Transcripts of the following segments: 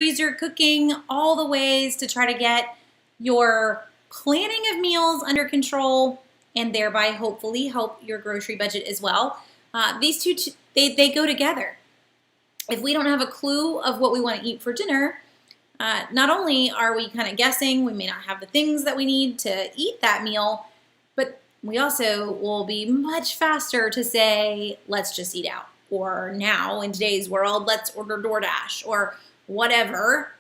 you're cooking, all the ways to try to get your planning of meals under control and thereby hopefully help your grocery budget as well. These two, they go together. If we don't have a clue of what we want to eat for dinner, not only are we kind of guessing, we may not have the things that we need to eat that meal, but we also will be much faster to say, let's just eat out. Or now in today's world, let's order DoorDash or whatever.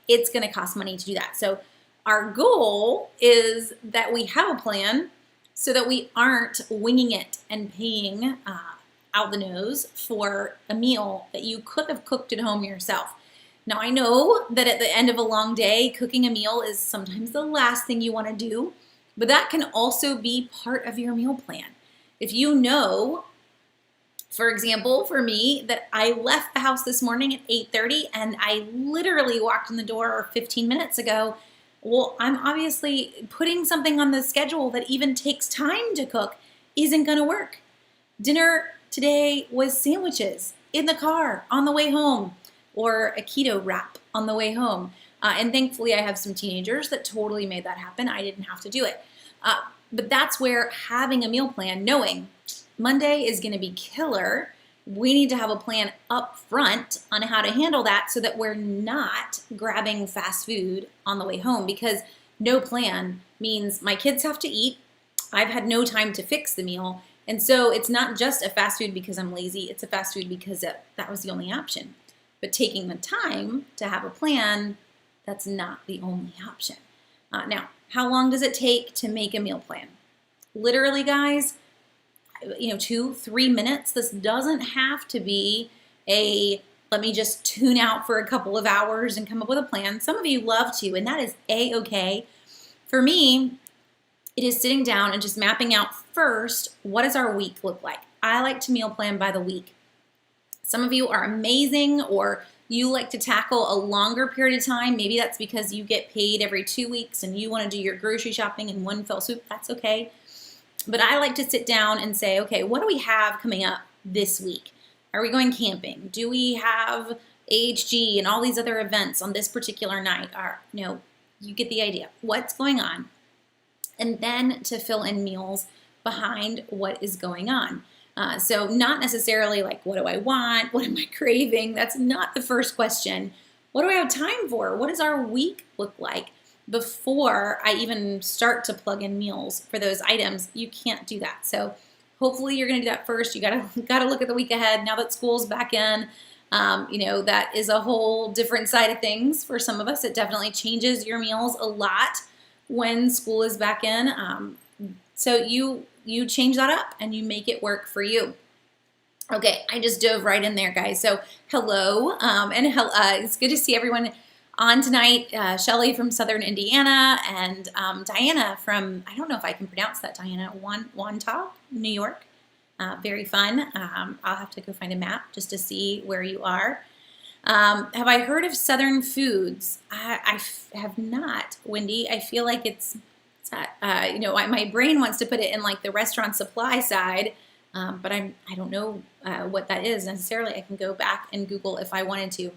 It's going to cost money to do that. So our goal is that we have a plan so that we aren't winging it and paying out the nose for a meal that you could have cooked at home yourself. Now, I know that at the end of a long day, cooking a meal is sometimes the last thing you want to do, but that can also be part of your meal plan. If you know, for example, for me, that I left the house this morning at 8:30 and I literally walked in the door 15 minutes ago, well, I'm obviously putting something on the schedule that even takes time to cook isn't going to work. Dinner today was sandwiches in the car on the way home or a keto wrap on the way home. And thankfully, I have some teenagers that totally made that happen. I didn't have to do it. But that's where having a meal plan, knowing Monday is going to be killer, we need to have a plan up front on how to handle that so that we're not grabbing fast food on the way home, because no plan means my kids have to eat. I've had no time to fix the meal. And so it's not just a fast food because I'm lazy. It's a fast food because that was the only option. But taking the time to have a plan, that's not the only option. Now, how long does it take to make a meal plan? Literally, guys, 2-3 minutes. This doesn't have to be let me just tune out for a couple of hours and come up with a plan. Some of you love to, and that is A-okay. For me, it is sitting down and just mapping out first, what does our week look like? I like to meal plan by the week. Some of you are amazing, or you like to tackle a longer period of time. Maybe that's because you get paid every 2 weeks and you want to do your grocery shopping in one fell swoop. That's okay. But I like to sit down and say, okay, what do we have coming up this week? Are we going camping? Do we have AHG and all these other events on this particular night? You get the idea. What's going on? And then to fill in meals behind what is going on. So not necessarily like, what do I want? What am I craving? That's not the first question. What do I have time for? What does our week look like? Before I even start to plug in meals for those items, you can't do that. So hopefully you're going to do that first. You gotta look at the week ahead. Now that school's back in, that is a whole different side of things. For some of us, it definitely changes your meals a lot when school is back in. So you change that up and you make it work for you. Okay, I just dove right in there, guys. So hello, it's good to see everyone on tonight. Shelly from Southern Indiana and Diana from, I don't know if I can pronounce that, Diana, Wantagh, New York. Very fun. I'll have to go find a map just to see where you are. Have I heard of Southern foods? I have not, Wendy. I feel like it's my brain wants to put it in like the restaurant supply side, but I don't know what that is necessarily. I can go back and Google if I wanted to.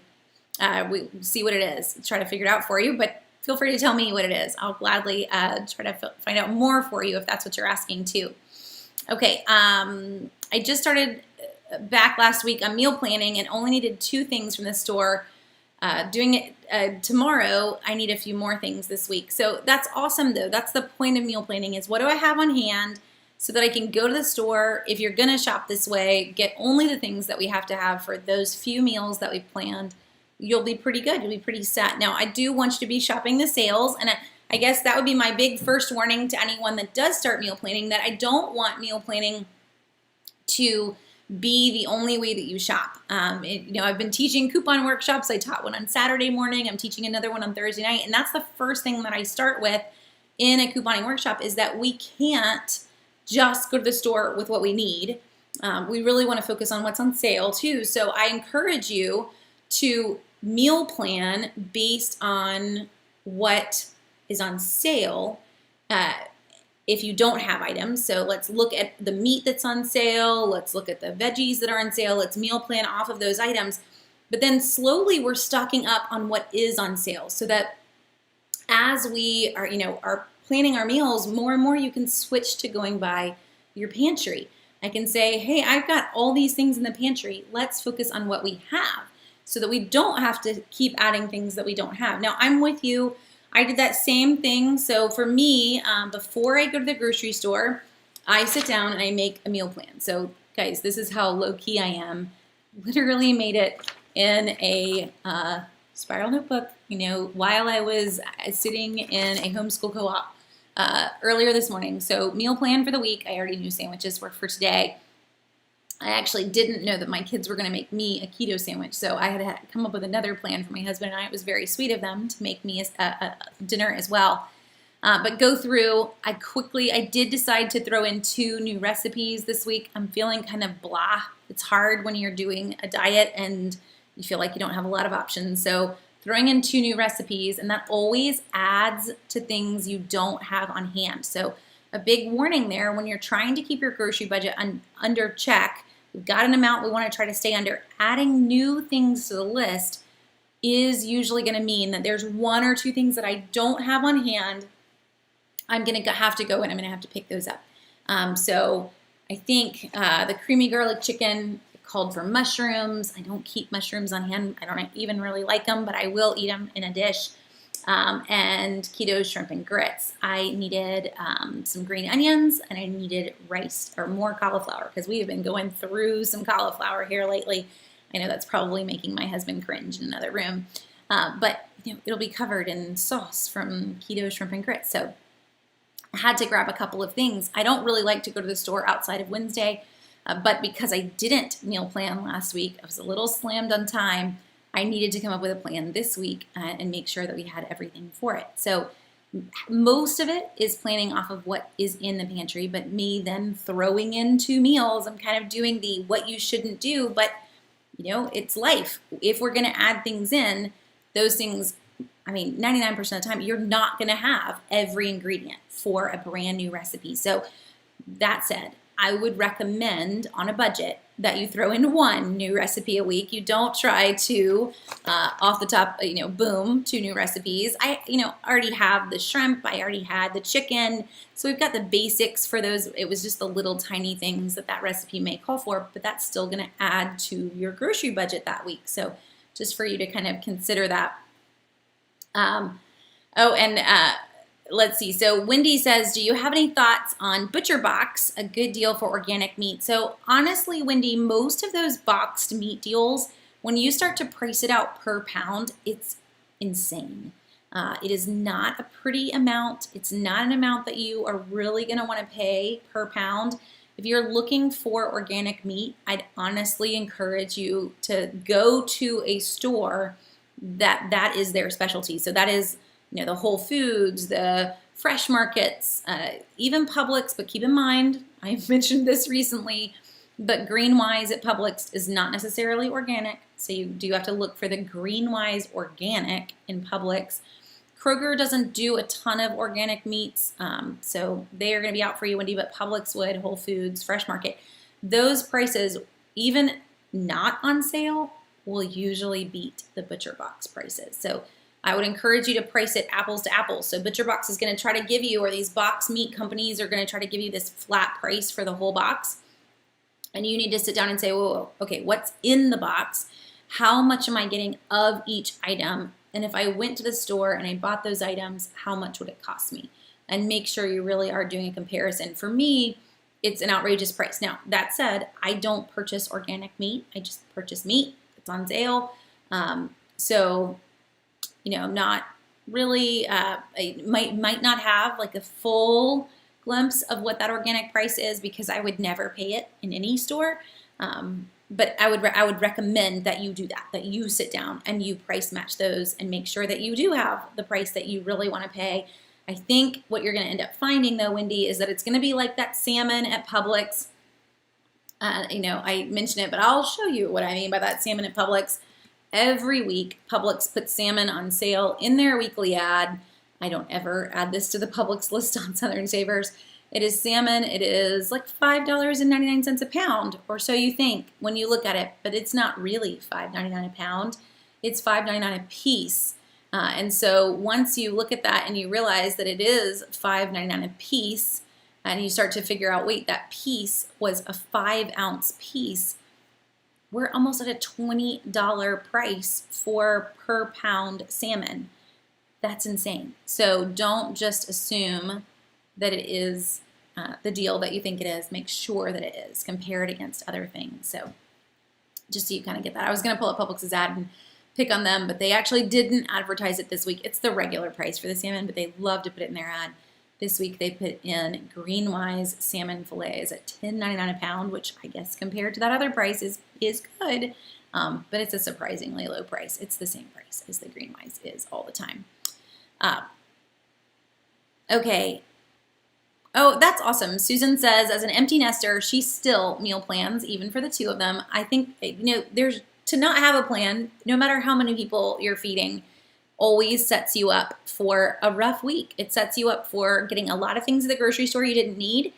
We see what it is, try to figure it out for you, but feel free to tell me what it is. I'll gladly try to find out more for you if that's what you're asking too. Okay, I just started back last week on meal planning and only needed 2 things from the store. Doing it tomorrow, I need a few more things this week. So that's awesome though. That's the point of meal planning, is what do I have on hand so that I can go to the store. If you're gonna shop this way, get only the things that we have to have for those few meals that we've planned. You'll be pretty good. You'll be pretty set. Now, I do want you to be shopping the sales, and I guess that would be my big first warning to anyone that does start meal planning, that I don't want meal planning to be the only way that you shop. I've been teaching coupon workshops. I taught one on Saturday morning. I'm teaching another one on Thursday night, and that's the first thing that I start with in a couponing workshop, is that we can't just go to the store with what we need. We really want to focus on what's on sale too. So I encourage you to meal plan based on what is on sale if you don't have items. So let's look at the meat that's on sale. Let's look at the veggies that are on sale. Let's meal plan off of those items. But then slowly we're stocking up on what is on sale so that as we are planning our meals, more and more you can switch to going by your pantry. I can say, hey, I've got all these things in the pantry. Let's focus on what we have so that we don't have to keep adding things that we don't have. Now, I'm with you. I did that same thing. So for me, before I go to the grocery store, I sit down and I make a meal plan. So guys, this is how low key I am. Literally made it in a spiral notebook, while I was sitting in a homeschool co-op earlier this morning. So meal plan for the week. I already knew sandwiches were for today. I actually didn't know that my kids were going to make me a keto sandwich. So I had to come up with another plan for my husband and I. It was very sweet of them to make me a dinner as well. But go through, I did decide to throw in 2 new recipes this week. I'm feeling kind of blah. It's hard when you're doing a diet and you feel like you don't have a lot of options. So throwing in 2 new recipes, and that always adds to things you don't have on hand. So a big warning there, when you're trying to keep your grocery budget under check, we've got an amount we want to try to stay under. Adding new things to the list is usually going to mean that there's 1 or 2 things that I don't have on hand. I'm going to have to go and I'm going to have to pick those up. So I think the creamy garlic chicken called for mushrooms. I don't keep mushrooms on hand. I don't even really like them, but I will eat them in a dish. And keto shrimp and grits. I needed some green onions and I needed rice or more cauliflower because we have been going through some cauliflower here lately. I know that's probably making my husband cringe in another room, but it'll be covered in sauce from keto shrimp and grits. So I had to grab a couple of things. I don't really like to go to the store outside of Wednesday, but because I didn't meal plan last week, I was a little slammed on time. I needed to come up with a plan this week and make sure that we had everything for it. So most of it is planning off of what is in the pantry, but me then throwing in 2 meals. I'm kind of doing the what you shouldn't do, but it's life. If we're going to add things in, those things, 99% of the time, you're not going to have every ingredient for a brand new recipe. So that said, I would recommend on a budget that you throw in 1 new recipe a week. You don't try to, off the top, boom, 2 new recipes. I, already have the shrimp. I already had the chicken. So we've got the basics for those. It was just the little tiny things that recipe may call for, but that's still going to add to your grocery budget that week. So just for you to kind of consider that. Let's see. So Wendy says, do you have any thoughts on Butcher Box, a good deal for organic meat? So honestly, Wendy, most of those boxed meat deals, when you start to price it out per pound, it's insane. It is not a pretty amount. It's not an amount that you are really going to want to pay per pound. If you're looking for organic meat, I'd honestly encourage you to go to a store that is their specialty. So that is the Whole Foods, the fresh markets, even Publix, but keep in mind, I've mentioned this recently, but Greenwise at Publix is not necessarily organic, so you do have to look for the Greenwise organic in Publix. Kroger doesn't do a ton of organic meats, so they are going to be out for you, Wendy, but Publix would, Whole Foods, Fresh Market. Those prices, even not on sale, will usually beat the Butcher Box prices. So I would encourage you to price it apples to apples. So Butcher Box is going to try to give you, or these box meat companies are going to try to give you this flat price for the whole box. And you need to sit down and say, whoa, okay, what's in the box? How much am I getting of each item? And if I went to the store and I bought those items, how much would it cost me? And make sure you really are doing a comparison. For me, it's an outrageous price. Now, that said, I don't purchase organic meat. I just purchase meat. It's on sale. I'm not really, I might not have like a full glimpse of what that organic price is because I would never pay it in any store. But I would recommend that you do that you sit down and you price match those and make sure that you do have the price that you really want to pay. I think what you're going to end up finding though, Wendy, is that it's going to be like that salmon at Publix. I mentioned it, but I'll show you what I mean by that salmon at Publix. Every week, Publix puts salmon on sale in their weekly ad. I don't ever add this to the Publix list on Southern Savers. It is salmon. It is like $5.99 a pound, or so you think when you look at it, but it's not really $5.99 a pound. It's $5.99 a piece. And so once you look at that and you realize that it is $5.99 a piece, and you start to figure out, wait, that piece was a 5-ounce piece, we're almost at a $20 price for per pound salmon. That's insane. So don't just assume that it is the deal that you think it is. Make sure that it is. Compare it against other things. So just so you kind of get that. I was going to pull up Publix's ad and pick on them, but they actually didn't advertise it this week. It's the regular price for the salmon, but they love to put it in their ad. This week they put in Greenwise salmon fillets at $10.99 a pound, which I guess compared to that other price is good, but it's a surprisingly low price. It's the same price as the Greenwise is all the time. Okay. Oh, that's awesome. Susan says, as an empty nester, she still meal plans, even for the two of them. I think, there's to not have a plan, no matter how many people you're feeding, always sets you up for a rough week. It sets you up for getting a lot of things at the grocery store you didn't need.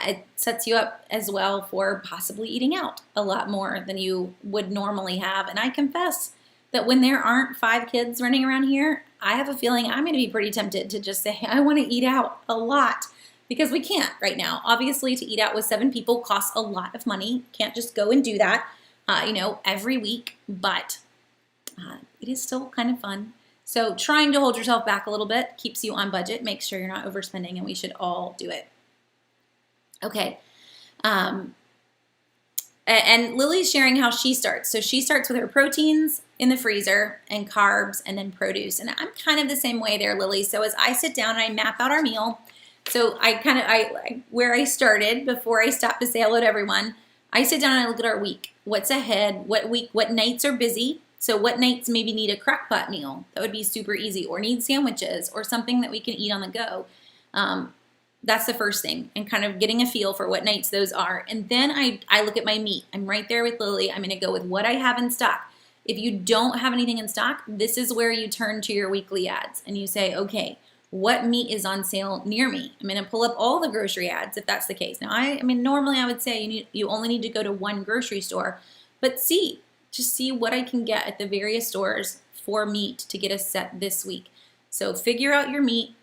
It sets you up as well for possibly eating out a lot more than you would normally have. And I confess that when there aren't 5 kids running around here, I have a feeling I'm going to be pretty tempted to just say, I want to eat out a lot, because we can't right now. Obviously, to eat out with 7 people costs a lot of money. Can't just go and do that, every week, but it is still kind of fun. So trying to hold yourself back a little bit keeps you on budget, makes sure you're not overspending, and we should all do it. Okay. And Lily's sharing how she starts. So she starts with her proteins in the freezer and carbs and then produce. And I'm kind of the same way there, Lily. So as I sit down and I map out our meal, so where I started before I stopped to say hello to everyone, I sit down and I look at our week. What's ahead? What nights are busy? So what nights maybe need a crock pot meal? That would be super easy, or need sandwiches or something that we can eat on the go. That's the first thing, and kind of getting a feel for what nights those are. And then I look at my meat. I'm right there with Lily. I'm going to go with what I have in stock. If you don't have anything in stock, this is where you turn to your weekly ads and you say, okay, what meat is on sale near me? I'm going to pull up all the grocery ads if that's the case. Now, normally I would say you only need to go to one grocery store, but just see what I can get at the various stores for meat to get us set this week. So figure out your meat.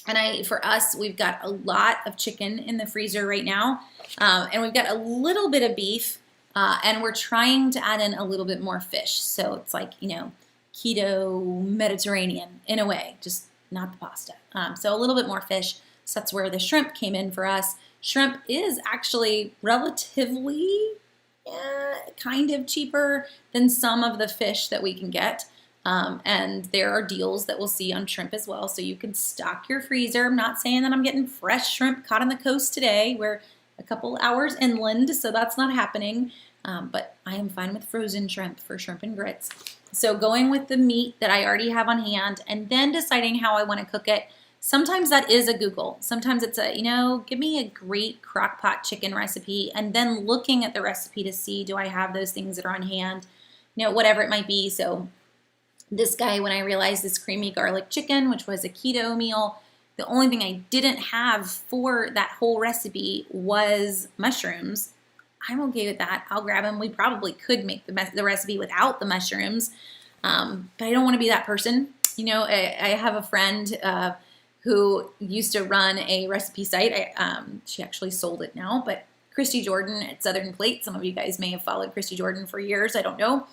And for us, we've got a lot of chicken in the freezer right now, and we've got a little bit of beef, and we're trying to add in a little bit more fish. So it's like, keto Mediterranean in a way, just not the pasta. So a little bit more fish. So that's where the shrimp came in for us. Shrimp is actually relatively kind of cheaper than some of the fish that we can get. And there are deals that we'll see on shrimp as well. So you can stock your freezer. I'm not saying that I'm getting fresh shrimp caught on the coast today. We're a couple hours inland, so that's not happening. But I am fine with frozen shrimp for shrimp and grits. So going with the meat that I already have on hand and then deciding how I want to cook it. Sometimes that is a Google. Sometimes it's give me a great crock pot chicken recipe, and then looking at the recipe to see, do I have those things that are on hand, whatever it might be. So this guy, when I realized this creamy garlic chicken, which was a keto meal, the only thing I didn't have for that whole recipe was mushrooms. I'm okay with that. I'll grab them. We probably could make the recipe without the mushrooms, but I don't want to be that person. I have a friend who used to run a recipe site. She actually sold it now, but Christy Jordan at Southern Plate. Some of you guys may have followed Christy Jordan for years. I don't know.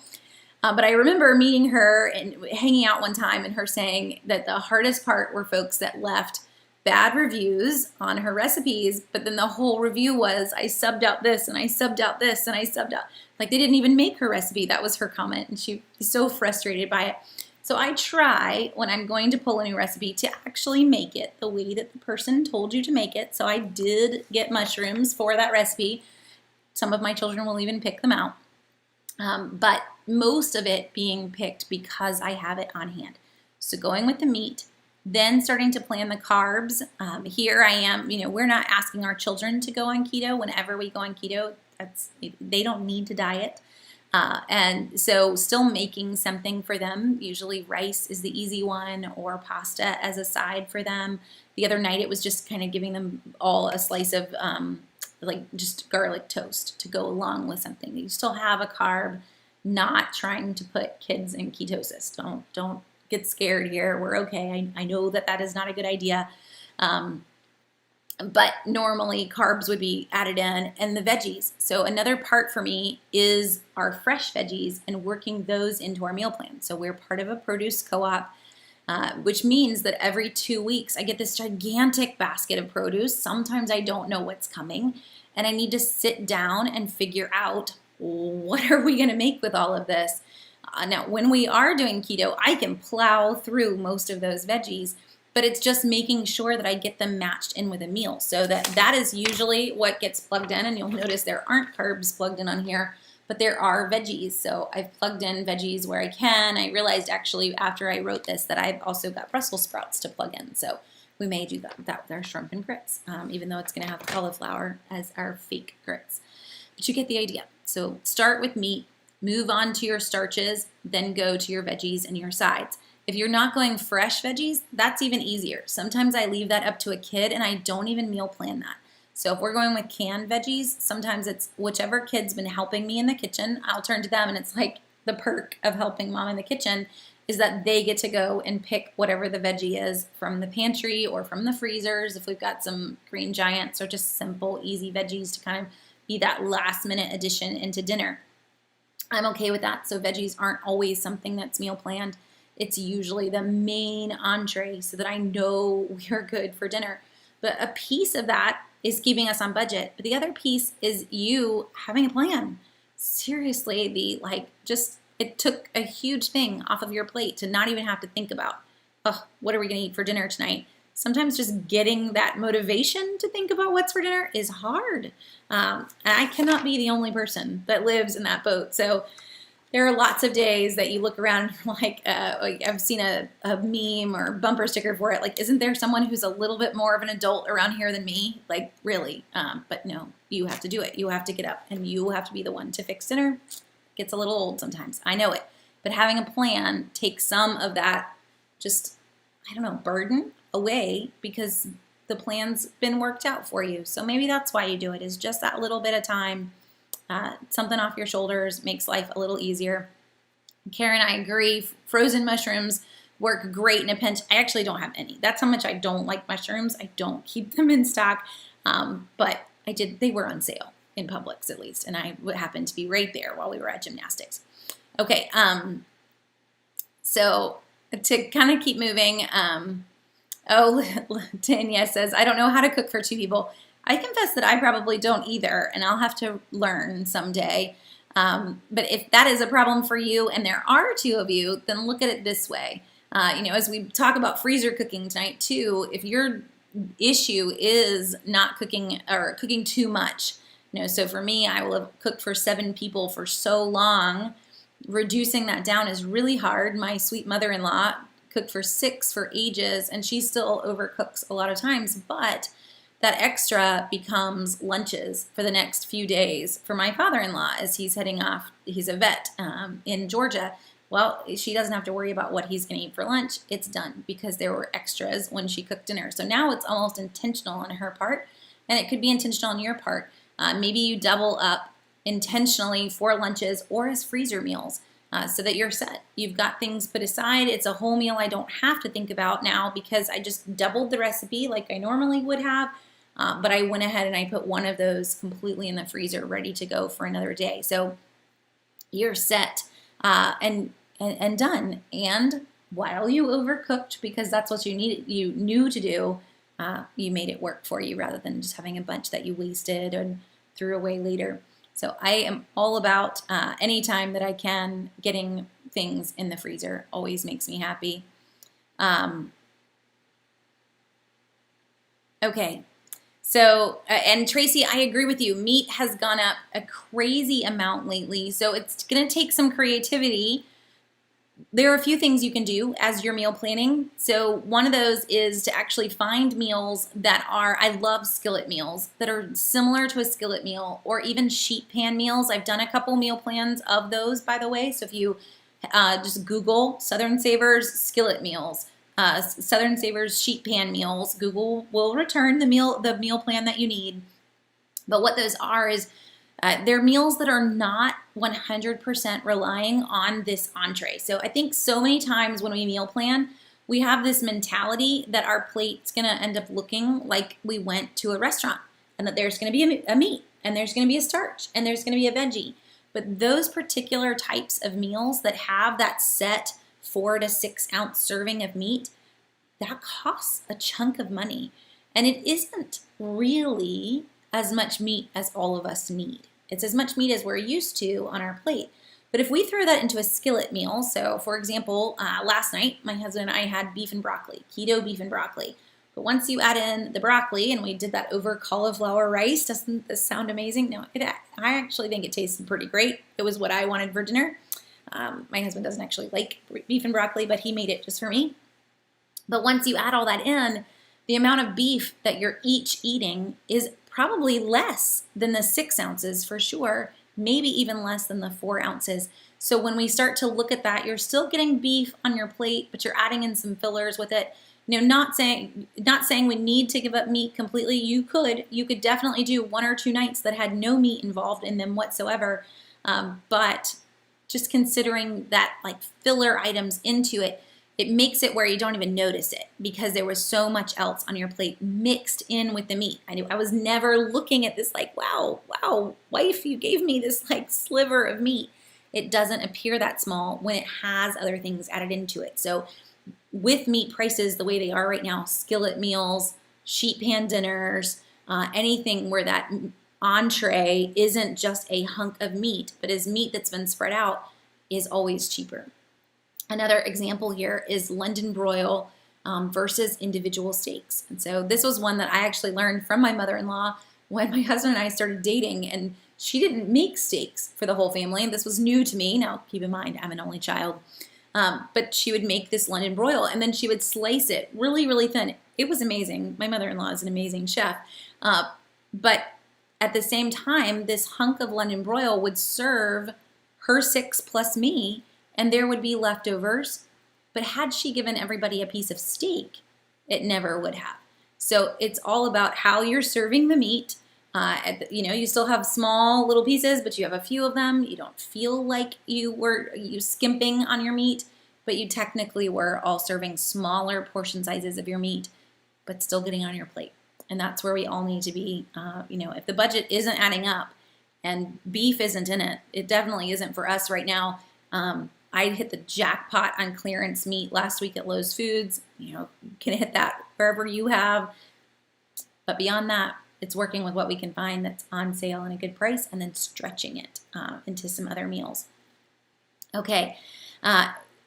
But I remember meeting her and hanging out one time and her saying that the hardest part were folks that left bad reviews on her recipes, but then the whole review was, I subbed out this and I subbed out this and I subbed out. Like they didn't even make her recipe. That was her comment, and she was so frustrated by it. So I try, when I'm going to pull a new recipe, to actually make it the way that the person told you to make it. So I did get mushrooms for that recipe. Some of my children will even pick them out. But most of it being picked because I have it on hand. So going with the meat, then starting to plan the carbs. Here I am, we're not asking our children to go on keto. Whenever we go on keto, they don't need to diet. And so still making something for them. Usually rice is the easy one, or pasta as a side for them. The other night it was just kind of giving them all a slice of like just garlic toast to go along with something. You still have a carb, not trying to put kids in ketosis. Don't get scared here. We're okay. I know that is not a good idea. But normally carbs would be added in, and the veggies. So another part for me is our fresh veggies and working those into our meal plan. So we're part of a produce co-op, which means that every 2 weeks I get this gigantic basket of produce. Sometimes I don't know what's coming, and I need to sit down and figure out, what are we going to make with all of this? Now, when we are doing keto, I can plow through most of those veggies, but it's just making sure that I get them matched in with a meal. So that is usually what gets plugged in, and you'll notice there aren't carbs plugged in on here, but there are veggies. So I've plugged in veggies where I can. I realized actually after I wrote this that I've also got Brussels sprouts to plug in. So we may do that with our shrimp and grits, even though it's gonna have cauliflower as our fake grits. But you get the idea. So start with meat, move on to your starches, then go to your veggies and your sides. If you're not going fresh veggies, that's even easier. Sometimes I leave that up to a kid and I don't even meal plan that. So if we're going with canned veggies, sometimes it's whichever kid's been helping me in the kitchen, I'll turn to them, and it's like the perk of helping mom in the kitchen is that they get to go and pick whatever the veggie is from the pantry or from the freezers. If we've got some Green Giants or just simple, easy veggies to kind of be that last minute addition into dinner. I'm okay with that. So veggies aren't always something that's meal planned. It's usually the main entree so that I know we're good for dinner. But a piece of that is keeping us on budget. But the other piece is you having a plan. Seriously, it took a huge thing off of your plate to not even have to think about, oh, what are we going to eat for dinner tonight? Sometimes just getting that motivation to think about what's for dinner is hard. And I cannot be the only person that lives in that boat. So there are lots of days that you look around like I've seen a meme or bumper sticker for it. Like, isn't there someone who's a little bit more of an adult around here than me? Like, really? But no, you have to do it. You have to get up and you have to be the one to fix dinner. It gets a little old sometimes. I know it. But having a plan takes some of that burden away because the plan's been worked out for you. So maybe that's why you do it, is just that little bit of time. Something off your shoulders makes life a little easier. Karen, I agree. Frozen mushrooms work great in a pinch. I actually don't have any. That's how much I don't like mushrooms. I don't keep them in stock. But they were on sale in Publix at least. And I happened to be right there while we were at gymnastics. Okay. So to kind of keep moving, Tanya says, I don't know how to cook for 2 people. I confess that I probably don't either, and I'll have to learn someday. But if that is a problem for you and there are 2 of you, then look at it this way. As we talk about freezer cooking tonight too, if your issue is not cooking or cooking too much, so for me, I will have cooked for 7 people for so long. Reducing that down is really hard. My sweet mother-in-law cooked for 6 for ages, and she still overcooks a lot of times, but that extra becomes lunches for the next few days for my father-in-law as he's heading off. He's a vet in Georgia. Well, she doesn't have to worry about what he's going to eat for lunch. It's done because there were extras when she cooked dinner. So now it's almost intentional on her part, and it could be intentional on your part. Maybe you double up intentionally for lunches or as freezer meals so that you're set. You've got things put aside. It's a whole meal I don't have to think about now because I just doubled the recipe like I normally would have. But I went ahead and I put one of those completely in the freezer ready to go for another day. So you're set and done. And while you overcooked, because that's what you knew to do, you made it work for you rather than just having a bunch that you wasted and threw away later. So I am all about any time that I can, getting things in the freezer always makes me happy. Okay. So, and Tracy, I agree with you. Meat has gone up a crazy amount lately. So it's going to take some creativity, There are a few things you can do as you're meal planning. So one of those is to actually find meals that are, I love skillet meals, that are similar to a skillet meal, or even sheet pan meals. I've done a couple meal plans of those, by the way. So if you just Google Southern Savers skillet meals, Southern Savers sheet pan meals, Google will return the meal plan that you need. But what those are is they're meals that are not 100% relying on this entree. So I think so many times when we meal plan, we have this mentality that our plate's gonna end up looking like we went to a restaurant, and that there's gonna be a meat, and there's gonna be a starch, and there's gonna be a veggie. But those particular types of meals that have that set 4 to 6 ounce serving of meat, that costs a chunk of money. And it isn't really as much meat as all of us need. It's as much meat as we're used to on our plate. But if we throw that into a skillet meal, so for example, last night, my husband and I had beef and broccoli, keto beef and broccoli. But once you add in the broccoli, and we did that over cauliflower rice, doesn't this sound amazing? No, I actually think it tasted pretty great. It was what I wanted for dinner. My husband doesn't actually like beef and broccoli, but he made it just for me. But once you add all that in, the amount of beef that you're each eating is probably less than the 6 ounces for sure, maybe even less than the 4 ounces. So when we start to look at that, you're still getting beef on your plate, but you're adding in some fillers with it. You know, not saying we need to give up meat completely. You could definitely do 1 or 2 nights that had no meat involved in them whatsoever. But just considering that like filler items into it, it makes it where you don't even notice it because there was so much else on your plate mixed in with the meat. I was never looking at this like, wow, wife, you gave me this like sliver of meat. It doesn't appear that small when it has other things added into it. So with meat prices the way they are right now, skillet meals, sheet pan dinners, anything where that entree isn't just a hunk of meat, but is meat that's been spread out, is always cheaper. Another example here is London broil versus individual steaks. And so this was one that I actually learned from my mother-in-law when my husband and I started dating, and she didn't make steaks for the whole family. And this was new to me. Now, keep in mind, I'm an only child. But she would make this London broil, and then she would slice it really, really thin. It was amazing. My mother-in-law is an amazing chef. But at the same time, this hunk of London broil would serve her 6 plus me, and there would be leftovers. But had she given everybody a piece of steak, it never would have. So it's all about how you're serving the meat. You still have small little pieces, but you have a few of them. You don't feel like you skimping on your meat, but you technically were all serving smaller portion sizes of your meat, but still getting on your plate. And that's where we all need to be. If the budget isn't adding up and beef isn't in it, it definitely isn't for us right now. I hit the jackpot on clearance meat last week at Lowe's Foods. You can hit that wherever you have. But beyond that, it's working with what we can find that's on sale and a good price, and then stretching it into some other meals. Okay.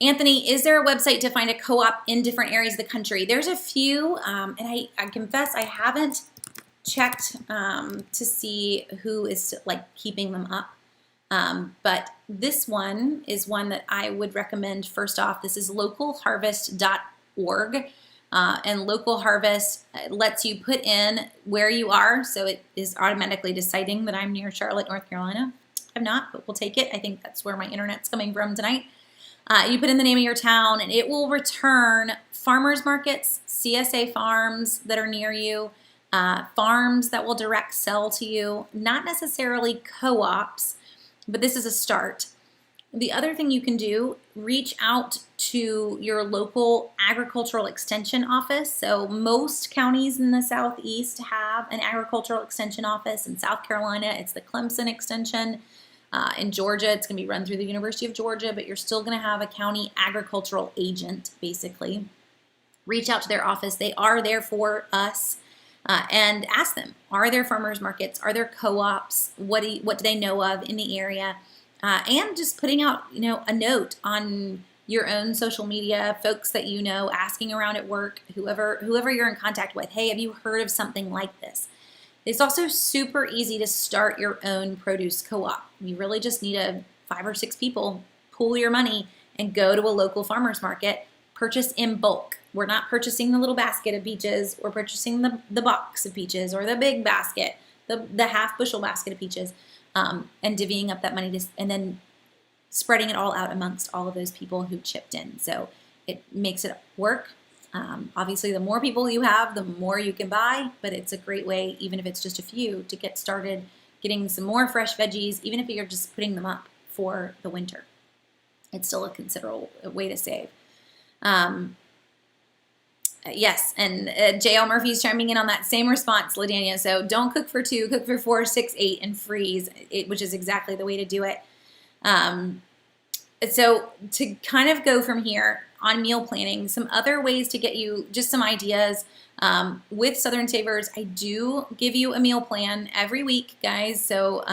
Anthony, is there a website to find a co-op in different areas of the country? There's a few, and I confess I haven't checked to see who is keeping them up. But this one is one that I would recommend. First off, this is localharvest.org. And Local Harvest lets you put in where you are, so it is automatically deciding that I'm near Charlotte, North Carolina. I'm not, but we'll take it. I think that's where my internet's coming from tonight. You put in the name of your town, and it will return farmers markets, CSA farms that are near you, farms that will direct sell to you, not necessarily co-ops, but this is a start. The other thing you can do, reach out to your local agricultural extension office. So most counties in the Southeast have an agricultural extension office. In South Carolina, it's the Clemson Extension. In Georgia, it's going to be run through the University of Georgia, but you're still going to have a county agricultural agent, basically. Reach out to their office. They are there for us. And ask them, are there farmers markets? Are there co-ops? What do they know of in the area? And just putting out, a note on your own social media, folks that you know, asking around at work, whoever you're in contact with, hey, have you heard of something like this? It's also super easy to start your own produce co-op. You really just need 5 or 6 people, pool your money, and go to a local farmer's market, purchase in bulk. We're not purchasing the little basket of peaches. We're purchasing the box of peaches or the big basket, the half bushel basket of peaches, and divvying up that money and then spreading it all out amongst all of those people who chipped in. So it makes it work. Obviously, the more people you have, the more you can buy, but it's a great way, even if it's just a few, to get started getting some more fresh veggies, even if you're just putting them up for the winter. It's still a considerable way to save. Yes, and J.L. Murphy's chiming in on that same response, LaDania. So don't cook for 2, cook for 4, 6, 8, and freeze, which is exactly the way to do it. So to kind of go from here on meal planning, some other ways to get you just some ideas. With Southern Savers, I do give you a meal plan every week, guys. So,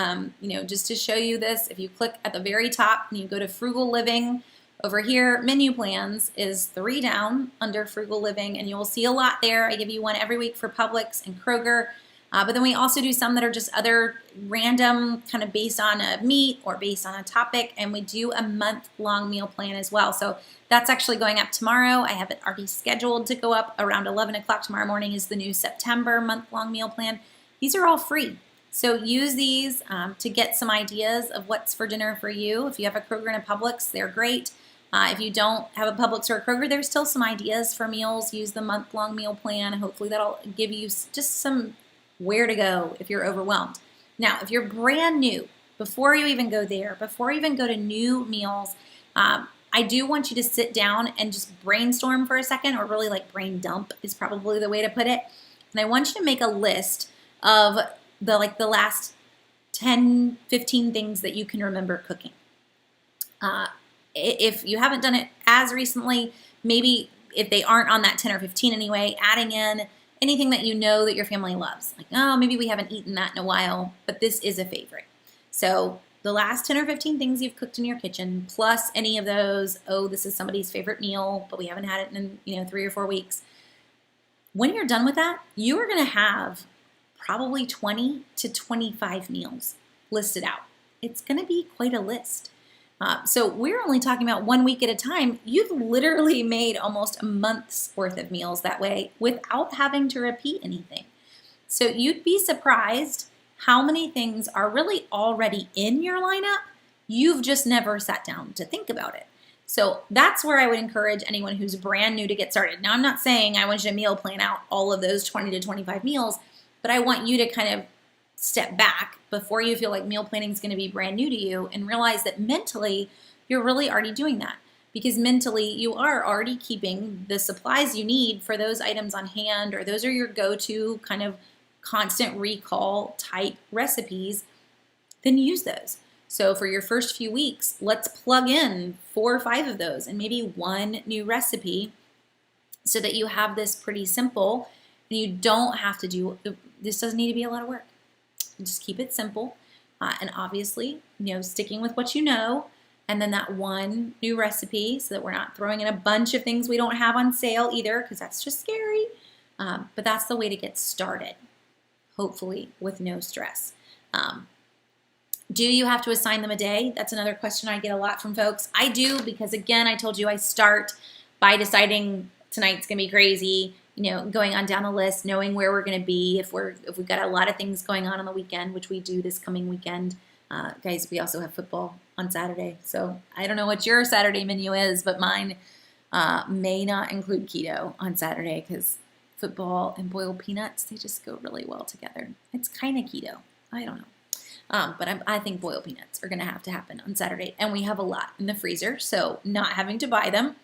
just to show you this, if you click at the very top and you go to Frugal Living, over here, menu plans is 3 down under Frugal Living, and you'll see a lot there. I give you one every week for Publix and Kroger, but then we also do some that are just other random, kind of based on a meat or based on a topic, and we do a month-long meal plan as well. So that's actually going up tomorrow. I have it already scheduled to go up around 11 o'clock tomorrow morning is the new September month-long meal plan. These are all free. So use these to get some ideas of what's for dinner for you. If you have a Kroger and a Publix, they're great. If you don't have a Publix or a Kroger, there's still some ideas for meals. Use the month-long meal plan. Hopefully that'll give you just some where to go if you're overwhelmed. Now, if you're brand new, before you even go there, before you even go to new meals, I do want you to sit down and just brainstorm for a second, or really like brain dump is probably the way to put it. And I want you to make a list of the last 10, 15 things that you can remember cooking. If you haven't done it as recently, maybe if they aren't on that 10 or 15 anyway, adding in anything that you know that your family loves. Like, oh, maybe we haven't eaten that in a while, but this is a favorite. So the last 10 or 15 things you've cooked in your kitchen, plus any of those, oh, this is somebody's favorite meal, but we haven't had it in 3 or 4 weeks. When you're done with that, you are going to have probably 20 to 25 meals listed out. It's going to be quite a list. So we're only talking about 1 week at a time. You've literally made almost a month's worth of meals that way without having to repeat anything. So you'd be surprised how many things are really already in your lineup. You've just never sat down to think about it. So that's where I would encourage anyone who's brand new to get started. Now, I'm not saying I want you to meal plan out all of those 20 to 25 meals, but I want you to kind of step back before you feel like meal planning is going to be brand new to you and realize that mentally you're really already doing that, because mentally you are already keeping the supplies you need for those items on hand, or those are your go-to kind of constant recall type recipes. Then use those. So for your first few weeks, let's plug in 4 or 5 of those and maybe 1 new recipe so that you have this pretty simple and you don't have to do, this doesn't need to be a lot of work. Just keep it simple, and obviously, sticking with what you know, and then that 1 new recipe so that we're not throwing in a bunch of things we don't have on sale either, because that's just scary. But that's the way to get started, hopefully with no stress. Do you have to assign them a day? That's another question I get a lot from folks. I do, because again, I told you I start by deciding tonight's gonna be crazy. Going on down the list, knowing where we're going to be if we've got a lot of things going on the weekend, which we do this coming weekend. Guys, we also have football on Saturday. So I don't know what your Saturday menu is, but mine may not include keto on Saturday, because football and boiled peanuts, they just go really well together. It's kind of keto. I don't know. But I think boiled peanuts are going to happen on Saturday. And we have a lot in the freezer, so not having to buy them.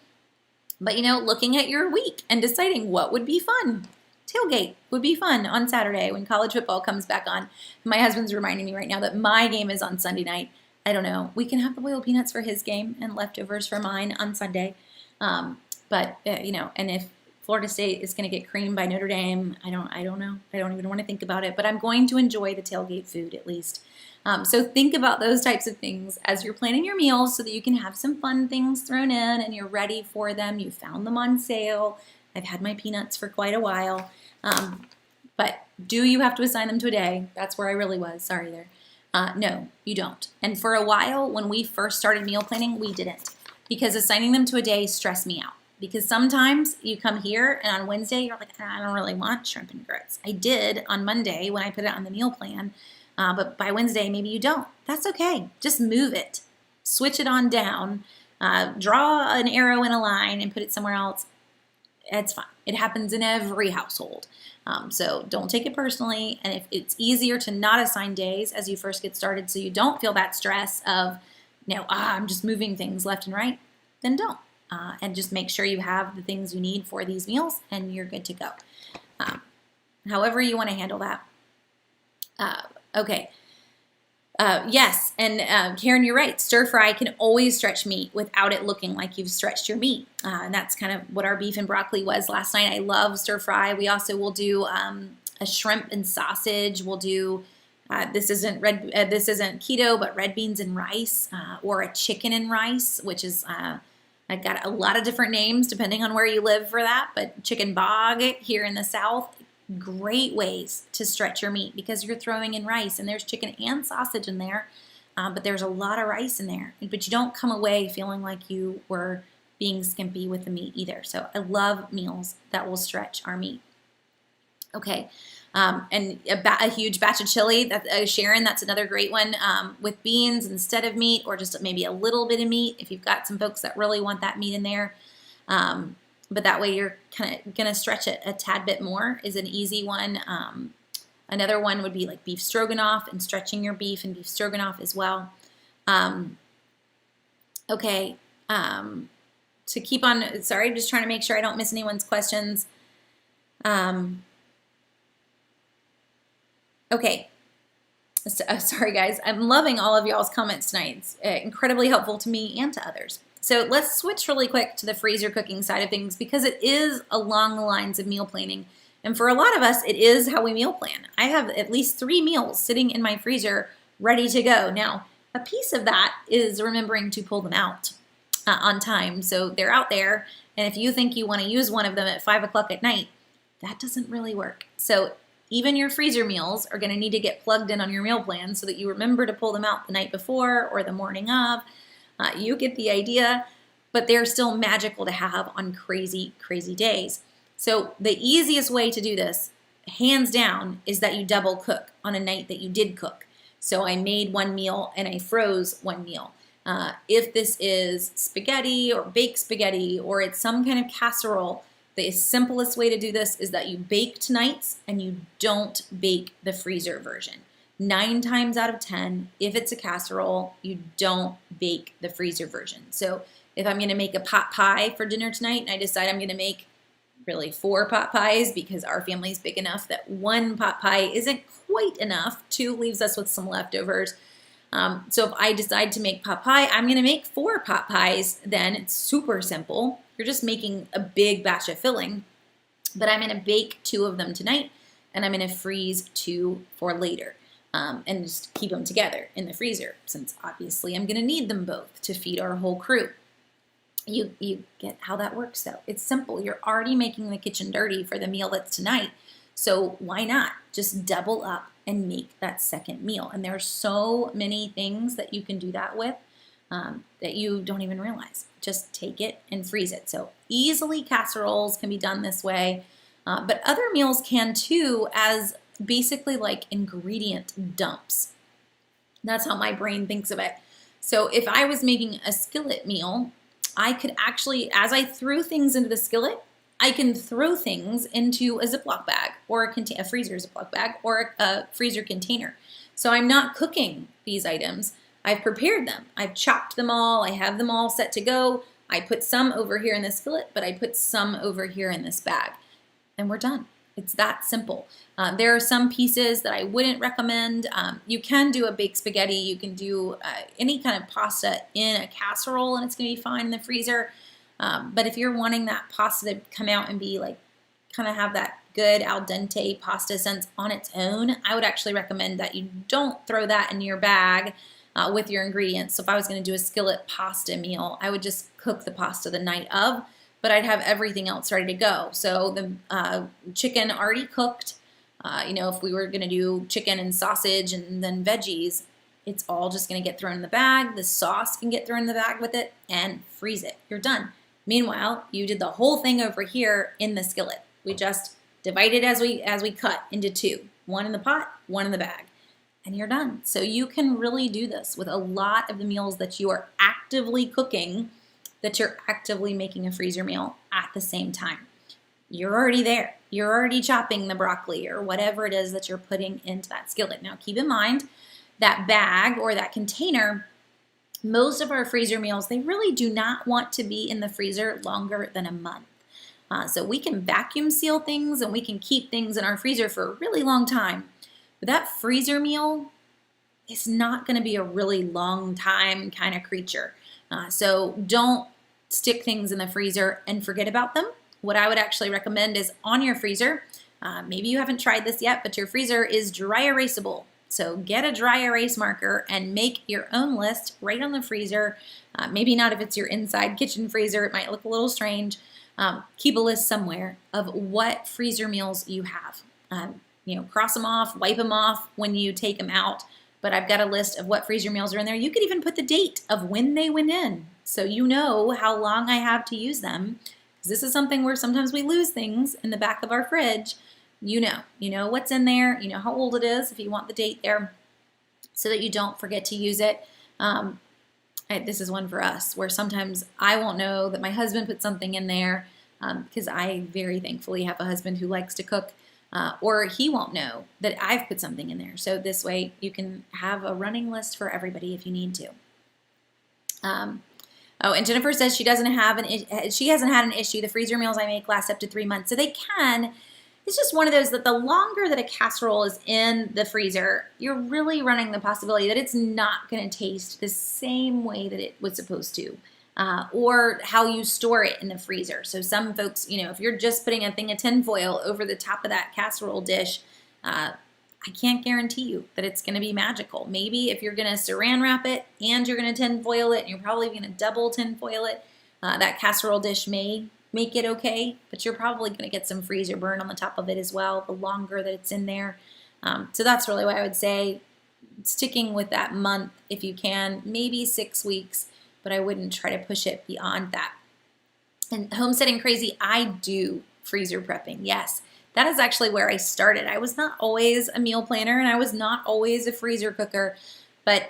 But, looking at your week and deciding what would be fun. Tailgate would be fun on Saturday when college football comes back on. My husband's reminding me right now that my game is on Sunday night. I don't know. We can have the boiled peanuts for his game and leftovers for mine on Sunday. And if Florida State is going to get creamed by Notre Dame, I don't know. I don't even want to think about it. But I'm going to enjoy the tailgate food at least. So think about those types of things as you're planning your meals so that you can have some fun things thrown in and you're ready for them. You found them on sale. I've had my peanuts for quite a while. But do you have to assign them to a day? That's where I really was. Sorry there. No, you don't. And for a while, when we first started meal planning, we didn't. because assigning them to a day stress me out. Because sometimes you come here and on Wednesday you're like, I don't really want shrimp and grits. I did on Monday when I put it on the meal plan, but by Wednesday maybe you don't. That's okay. Just move it. Switch it on down. Draw an arrow in a line and put it somewhere else. It's fine. It happens in every household. So don't take it personally. And if it's easier to not assign days as you first get started so you don't feel that stress of, I'm just moving things left and right, then don't. And just make sure you have the things you need for these meals and you're good to go. However you want to handle that. Okay. Yes, and Karen, you're right. Stir fry can always stretch meat without it looking like you've stretched your meat. And that's kind of what our beef and broccoli was last night. I love stir fry. We also will do a shrimp and sausage. We'll do this isn't keto, but red beans and rice, or a chicken and rice, which is I got a lot of different names depending on where you live for that. But chicken bog here in the South. Great ways to stretch your meat because you're throwing in rice and there's chicken and sausage in there, but there's a lot of rice in there. But you don't come away feeling like you were being skimpy with the meat either. So I love meals that will stretch our meat. Okay, and a huge batch of chili. Sharon, that's another great one with beans instead of meat, or just maybe a little bit of meat if you've got some folks that really want that meat in there. But that way you're kind of going to stretch it a tad bit more is an easy one. Another one would be like beef stroganoff and stretching your beef and beef stroganoff as well. Okay. To keep on, sorry, I'm just trying to make sure I don't miss anyone's questions. Okay. So, sorry, guys. I'm loving all of y'all's comments tonight. It's incredibly helpful to me and to others. So let's switch really quick to the freezer cooking side of things because it is along the lines of meal planning. And for a lot of us, it is how we meal plan. I have at least 3 meals sitting in my freezer ready to go. Now, a piece of that is remembering to pull them out on time. So they're out there. And if you think you want to use one of them at 5 o'clock at night, that doesn't really work. So even your freezer meals are going to need to get plugged in on your meal plan so that you remember to pull them out the night before or the morning of. You get the idea, but they're still magical to have on crazy, crazy days. So the easiest way to do this, hands down, is that you double cook on a night that you did cook. So I made one meal and I froze one meal. If this is spaghetti or baked spaghetti or it's some kind of casserole, the simplest way to do this is that you bake tonight's and you don't bake the freezer version. 9 times out of 10, if it's a casserole, you don't bake the freezer version. So if I'm going to make a pot pie for dinner tonight and I decide I'm going to make really 4 pot pies because our family's big enough that 1 pot pie isn't quite enough, 2 leaves us with some leftovers. So if I decide to make pot pie, I'm going to make 4 pot pies then. It's super simple. You're just making a big batch of filling, but I'm going to bake 2 of them tonight and I'm going to freeze 2 for later. And just keep them together in the freezer, since obviously I'm going to need them both to feed our whole crew. You get how that works, though. It's simple. You're already making the kitchen dirty for the meal that's tonight, so why not just double up and make that second meal? And there are so many things that you can do that with that you don't even realize. Just take it and freeze it. So easily casseroles can be done this way, but other meals can too, as basically like ingredient dumps. That's how my brain thinks of it. So if I was making a skillet meal, I could actually, as I threw things into the skillet, I can throw things into a Ziploc bag or a freezer Ziploc bag or a freezer container. So I'm not cooking these items. I've prepared them. I've chopped them all. I have them all set to go. I put some over here in the skillet, but I put some over here in this bag. And we're done. It's that simple. There are some pieces that I wouldn't recommend. You can do a baked spaghetti. You can do any kind of pasta in a casserole and it's going to be fine in the freezer. But if you're wanting that pasta to come out and be like, kind of have that good al dente pasta sense on its own, I would actually recommend that you don't throw that in your bag with your ingredients. So if I was going to do a skillet pasta meal, I would just cook the pasta the night of, but I'd have everything else ready to go. So the chicken already cooked. If we were going to do chicken and sausage and then veggies, It's all just going to get thrown in the bag. The sauce can get thrown in the bag with it and freeze it. You're done. Meanwhile, you did the whole thing over here in the skillet. We just divided as we cut into two. One in the pot, one in the bag. And you're done. So you can really do this with a lot of the meals that you are actively cooking, that you're actively making a freezer meal at the same time. You're already there. You're already chopping the broccoli or whatever it is that you're putting into that skillet. Now keep in mind that bag or that container, most of our freezer meals, they really do not want to be in the freezer longer than a month. So we can vacuum seal things and we can keep things in our freezer for a really long time. But that freezer meal is not going to be a really long time kind of creature. So don't stick things in the freezer and forget about them. What I would actually recommend is on your freezer, maybe you haven't tried this yet, but your freezer is dry erasable. So get a dry erase marker and make your own list right on the freezer. Maybe not if it's your inside kitchen freezer, it might look a little strange. Keep a list somewhere of what freezer meals you have. Cross them off, wipe them off when you take them out. But I've got a list of what freezer meals are in there. You could even put the date of when they went in, so you know how long I have to use them. Because this is something where sometimes we lose things in the back of our fridge. You know what's in there. You know how old it is if you want the date there, so that you don't forget to use it. This is one for us where sometimes I won't know that my husband put something in there because I very thankfully have a husband who likes to cook. Or he won't know that I've put something in there. So this way you can have a running list for everybody if you need to. And Jennifer says she hasn't had an issue. The freezer meals I make last up to 3 months. So they can. It's just one of those that the longer that a casserole is in the freezer, you're really running the possibility that it's not going to taste the same way that it was supposed to. Or how you store it in the freezer. So some folks, if you're just putting a thing of tin foil over the top of that casserole dish, I can't guarantee you that it's going to be magical. Maybe if you're going to saran wrap it and you're going to tin foil it and you're probably going to double tin foil it, that casserole dish may make it okay, but you're probably going to get some freezer burn on the top of it as well, the longer that it's in there. So that's really why I would say sticking with that month if you can, maybe 6 weeks, but I wouldn't try to push it beyond that. And Homesteading Crazy, I do freezer prepping. Yes, that is actually where I started. I was not always a meal planner and I was not always a freezer cooker, but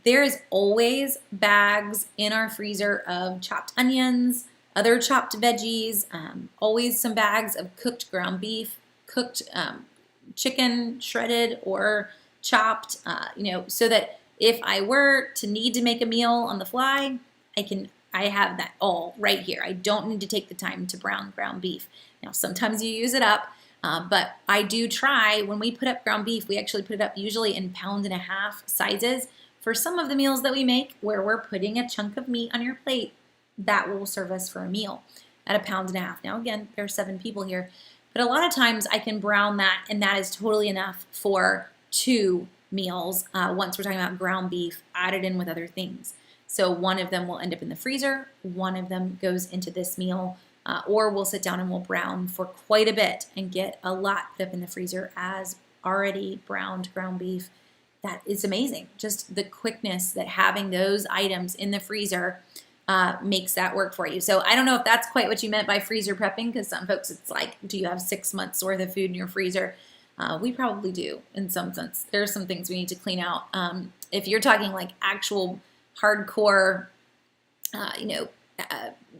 there is always bags in our freezer of chopped onions, other chopped veggies, always some bags of cooked ground beef, cooked chicken, shredded or chopped, so that if I were to need to make a meal on the fly, I have that all right here. I don't need to take the time to brown ground beef. Now, sometimes you use it up, but I do try, when we put up ground beef, we actually put it up usually in 1.5 pound sizes. For some of the meals that we make where we're putting a chunk of meat on your plate, that will serve us for a meal at 1.5 pounds. Now, again, there are 7 people here, but a lot of times I can brown that, and that is totally enough for 2 meals once we're talking about ground beef added in with other things. So one of them will end up in the freezer, one of them goes into this meal, or we'll sit down and we'll brown for quite a bit and get a lot put up in the freezer as already browned ground beef. That is amazing. Just the quickness that having those items in the freezer makes that work for you. So I don't know if that's quite what you meant by freezer prepping, because some folks it's like, do you have 6 months worth of food in your freezer? We probably do in some sense. There are some things we need to clean out. If you're talking like actual hardcore,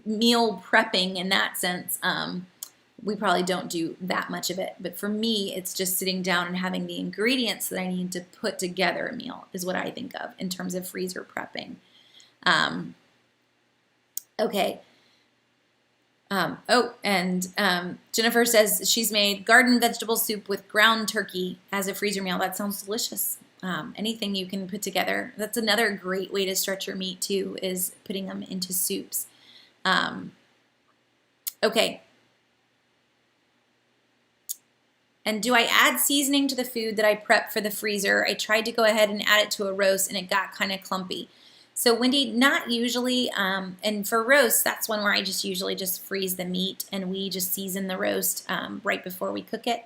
meal prepping in that sense, we probably don't do that much of it. But for me, it's just sitting down and having the ingredients that I need to put together a meal is what I think of in terms of freezer prepping. Okay. Jennifer says she's made garden vegetable soup with ground turkey as a freezer meal. That sounds delicious. Anything you can put together. That's another great way to stretch your meat too, is putting them into soups. Okay. And do I add seasoning to the food that I prep for the freezer? I tried to go ahead and add it to a roast and it got kind of clumpy. So Wendy, not usually, and for roast, that's one where I just usually just freeze the meat and we just season the roast right before we cook it.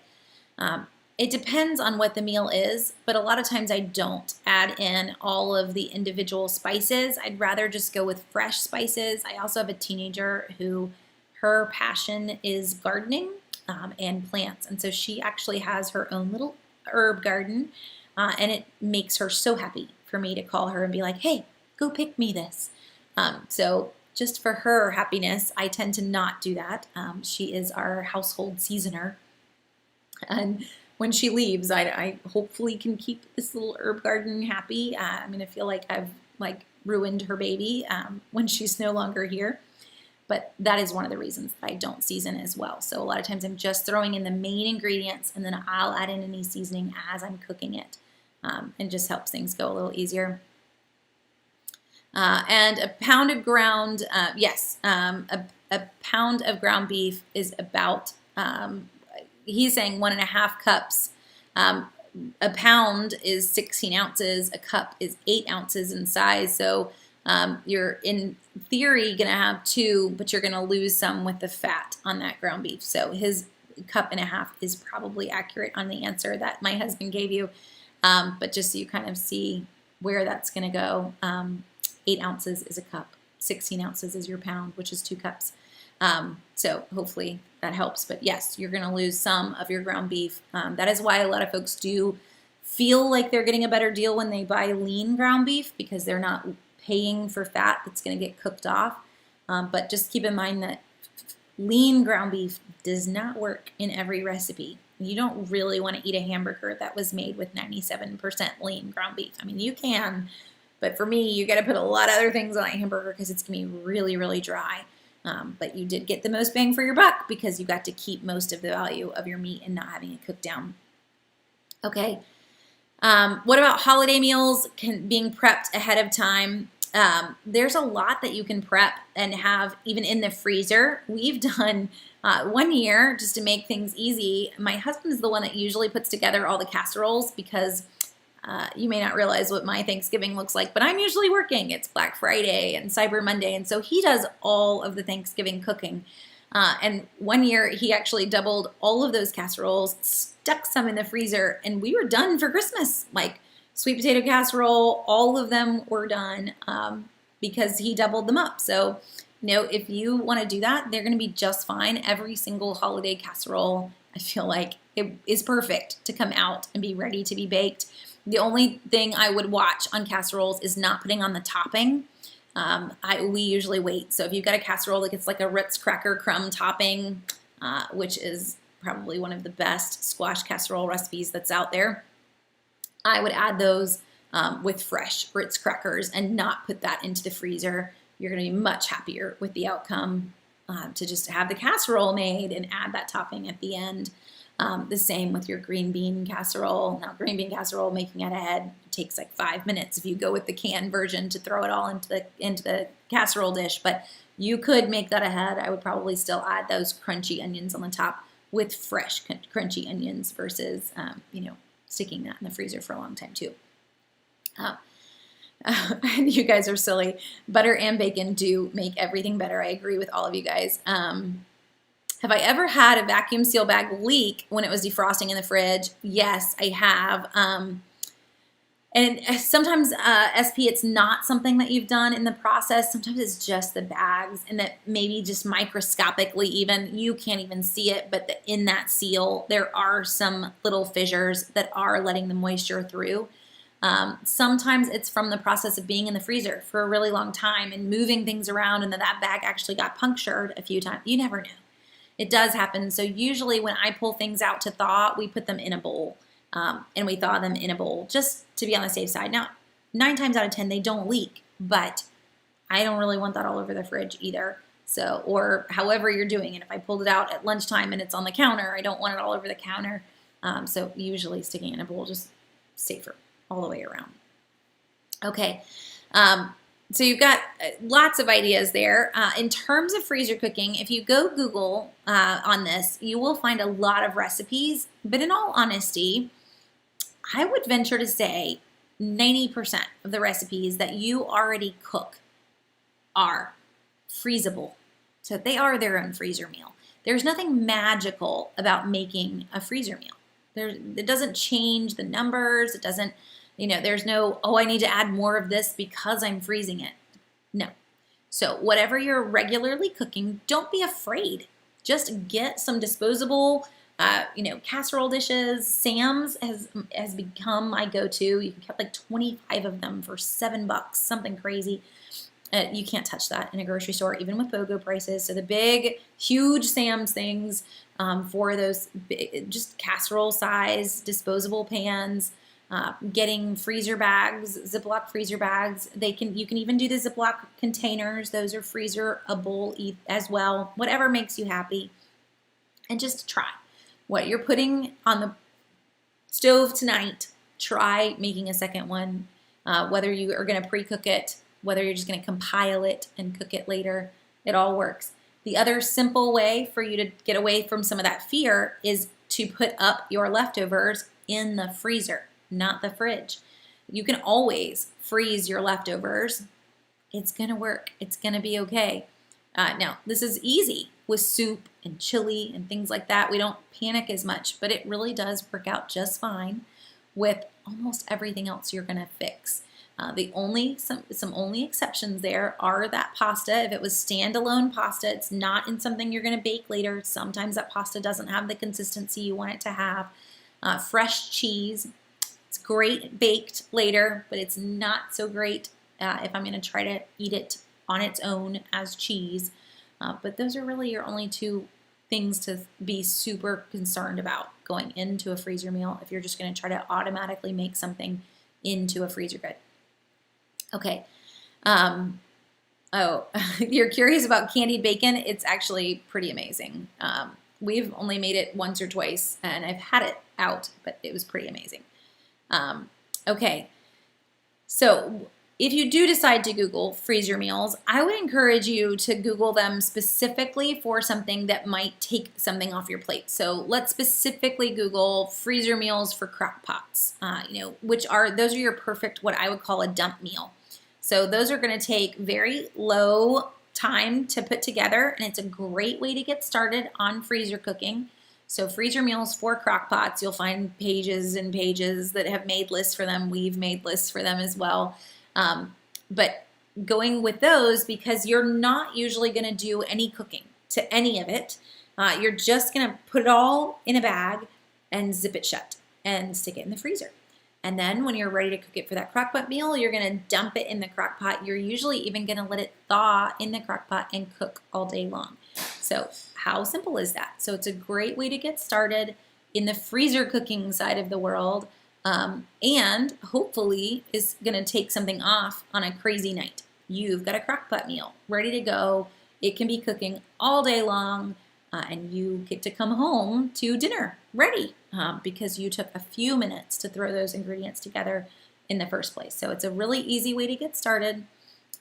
It depends on what the meal is, but a lot of times I don't add in all of the individual spices. I'd rather just go with fresh spices. I also have a teenager who her passion is gardening and plants, and so she actually has her own little herb garden, and it makes her so happy for me to call her and be like, hey, go pick me this. So just for her happiness, I tend to not do that. She is our household seasoner, and when she leaves, I hopefully can keep this little herb garden happy. I'm going to feel like I've ruined her baby when she's no longer here. But that is one of the reasons that I don't season as well. So a lot of times I'm just throwing in the main ingredients, and then I'll add in any seasoning as I'm cooking it. And just helps things go a little easier. And a pound of ground, a pound of ground beef is about, he's saying 1.5 cups. A pound is 16 ounces. A cup is 8 ounces in size. So you're in theory going to have 2, but you're going to lose some with the fat on that ground beef. So his 1.5 cups is probably accurate on the answer that my husband gave you. But just so you kind of see where that's going to go, 8 ounces is a cup. 16 ounces is your pound, which is 2 cups. So hopefully that helps. But yes, you're going to lose some of your ground beef. That is why a lot of folks do feel like they're getting a better deal when they buy lean ground beef, because they're not paying for fat that's going to get cooked off. But just keep in mind that lean ground beef does not work in every recipe. You don't really want to eat a hamburger that was made with 97% lean ground beef. I mean, you can, but for me, you got to put a lot of other things on a hamburger because it's going to be really, really dry. But you did get the most bang for your buck because you got to keep most of the value of your meat and not having it cooked down. Okay. What about holiday meals being prepped ahead of time? There's a lot that you can prep and have even in the freezer. We've done one year, just to make things easy, my husband is the one that usually puts together all the casseroles because you may not realize what my Thanksgiving looks like, but I'm usually working. It's Black Friday and Cyber Monday, and so he does all of the Thanksgiving cooking. And one year he actually doubled all of those casseroles, stuck some in the freezer, and we were done for Christmas. Like sweet potato casserole, all of them were done because he doubled them up. So, if you want to do that, they're going to be just fine. Every single holiday casserole, I feel like it is perfect to come out and be ready to be baked. The only thing I would watch on casseroles is not putting on the topping. We usually wait. So if you've got a casserole that gets like a Ritz cracker crumb topping, which is probably one of the best squash casserole recipes that's out there, I would add those with fresh Ritz crackers and not put that into the freezer. You're going to be much happier with the outcome to just have the casserole made and add that topping at the end. The same with your green bean casserole. Now, green bean casserole, making it ahead, takes like 5 minutes if you go with the canned version to throw it all into the casserole dish. But you could make that ahead. I would probably still add those crunchy onions on the top with fresh crunchy onions versus, sticking that in the freezer for a long time too. And you guys are silly. Butter and bacon do make everything better. I agree with all of you guys. Have I ever had a vacuum seal bag leak when it was defrosting in the fridge? Yes, I have. And sometimes, SP, it's not something that you've done in the process. Sometimes it's just the bags, and that maybe just microscopically even, you can't even see it, but in that seal, there are some little fissures that are letting the moisture through. Sometimes it's from the process of being in the freezer for a really long time and moving things around, and that bag actually got punctured a few times. You never know. It does happen. So usually when I pull things out to thaw, we put them in a bowl, and we thaw them in a bowl just to be on the safe side. Now, 9 times out of 10, they don't leak, but I don't really want that all over the fridge either. So, or however you're doing it. If I pulled it out at lunchtime and it's on the counter, I don't want it all over the counter. So usually sticking it in a bowl, just safer all the way around. Okay. So you've got lots of ideas there. In terms of freezer cooking, if you go Google on this, you will find a lot of recipes. But in all honesty, I would venture to say 90% of the recipes that you already cook are freezable. So they are their own freezer meal. There's nothing magical about making a freezer meal. It doesn't change the numbers. It doesn't, there's no, oh, I need to add more of this because I'm freezing it. No. So whatever you're regularly cooking, don't be afraid. Just get some disposable, casserole dishes. Sam's has become my go-to. You can get like 25 of them for $7, something crazy. You can't touch that in a grocery store, even with BOGO prices. So the big, huge Sam's things for those big, just casserole size disposable pans. Getting freezer bags, Ziploc freezer bags. You can even do the Ziploc containers. Those are freezerable as well. Whatever makes you happy. And just try. What you're putting on the stove tonight, try making a second one. Whether you are going to pre-cook it, whether you're just going to compile it and cook it later, it all works. The other simple way for you to get away from some of that fear is to put up your leftovers in the freezer, not the fridge. You can always freeze your leftovers. It's going to work. It's going to be okay. Now, this is easy with soup and chili and things like that. We don't panic as much, but it really does work out just fine with almost everything else you're going to fix. Some only exceptions there are that pasta. If it was standalone pasta, it's not in something you're going to bake later. Sometimes that pasta doesn't have the consistency you want it to have. Fresh cheese, it's great baked later, but it's not so great if I'm going to try to eat it on its own as cheese. But those are really your only two things to be super concerned about going into a freezer meal if you're just going to try to automatically make something into a freezer good. Okay. You're curious about candied bacon? It's actually pretty amazing. We've only made it once or twice, and I've had it out, but it was pretty amazing. Okay. So if you do decide to Google freezer meals, I would encourage you to Google them specifically for something that might take something off your plate. So let's specifically Google freezer meals for crock pots, those are your perfect, what I would call a dump meal. So those are going to take very low time to put together, and it's a great way to get started on freezer cooking. So freezer meals for crock pots, you'll find pages and pages that have made lists for them. We've made lists for them as well. But going with those, because you're not usually going to do any cooking to any of it, you're just going to put it all in a bag and zip it shut and stick it in the freezer. And then when you're ready to cook it for that crock pot meal, you're going to dump it in the crock pot. You're usually even going to let it thaw in the crock pot and cook all day long. So how simple is that? So it's a great way to get started in the freezer cooking side of the world, and hopefully is going to take something off on a crazy night. You've got a crock pot meal ready to go. It can be cooking all day long, and you get to come home to dinner ready because you took a few minutes to throw those ingredients together in the first place. So it's a really easy way to get started,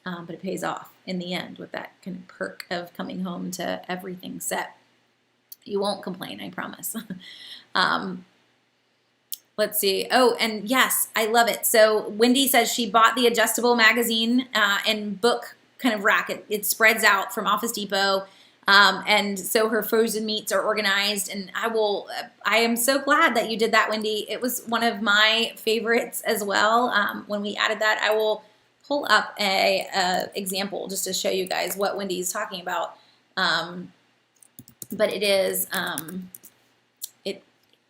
but it pays off in the end with that kind of perk of coming home to everything set. You won't complain, I promise. Let's see. Oh, and yes, I love it. So Wendy says she bought the adjustable magazine and book kind of rack. It spreads out from Office Depot. And so her frozen meats are organized, and I am so glad that you did that, Wendy. It was one of my favorites as well. When we added that, I will pull up a example just to show you guys what Wendy's talking about. But it is,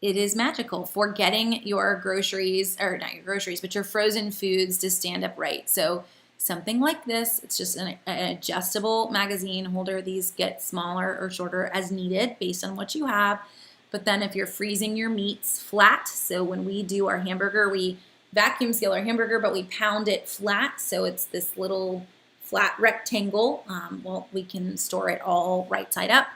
it is magical for getting your groceries, or not your groceries, but your frozen foods to stand up right. So something like this, it's just an adjustable magazine holder. These get smaller or shorter as needed based on what you have. But then if you're freezing your meats flat, so when we do our hamburger, we vacuum seal our hamburger, but we pound it flat. So it's this little flat rectangle. Well, we can store it all right side up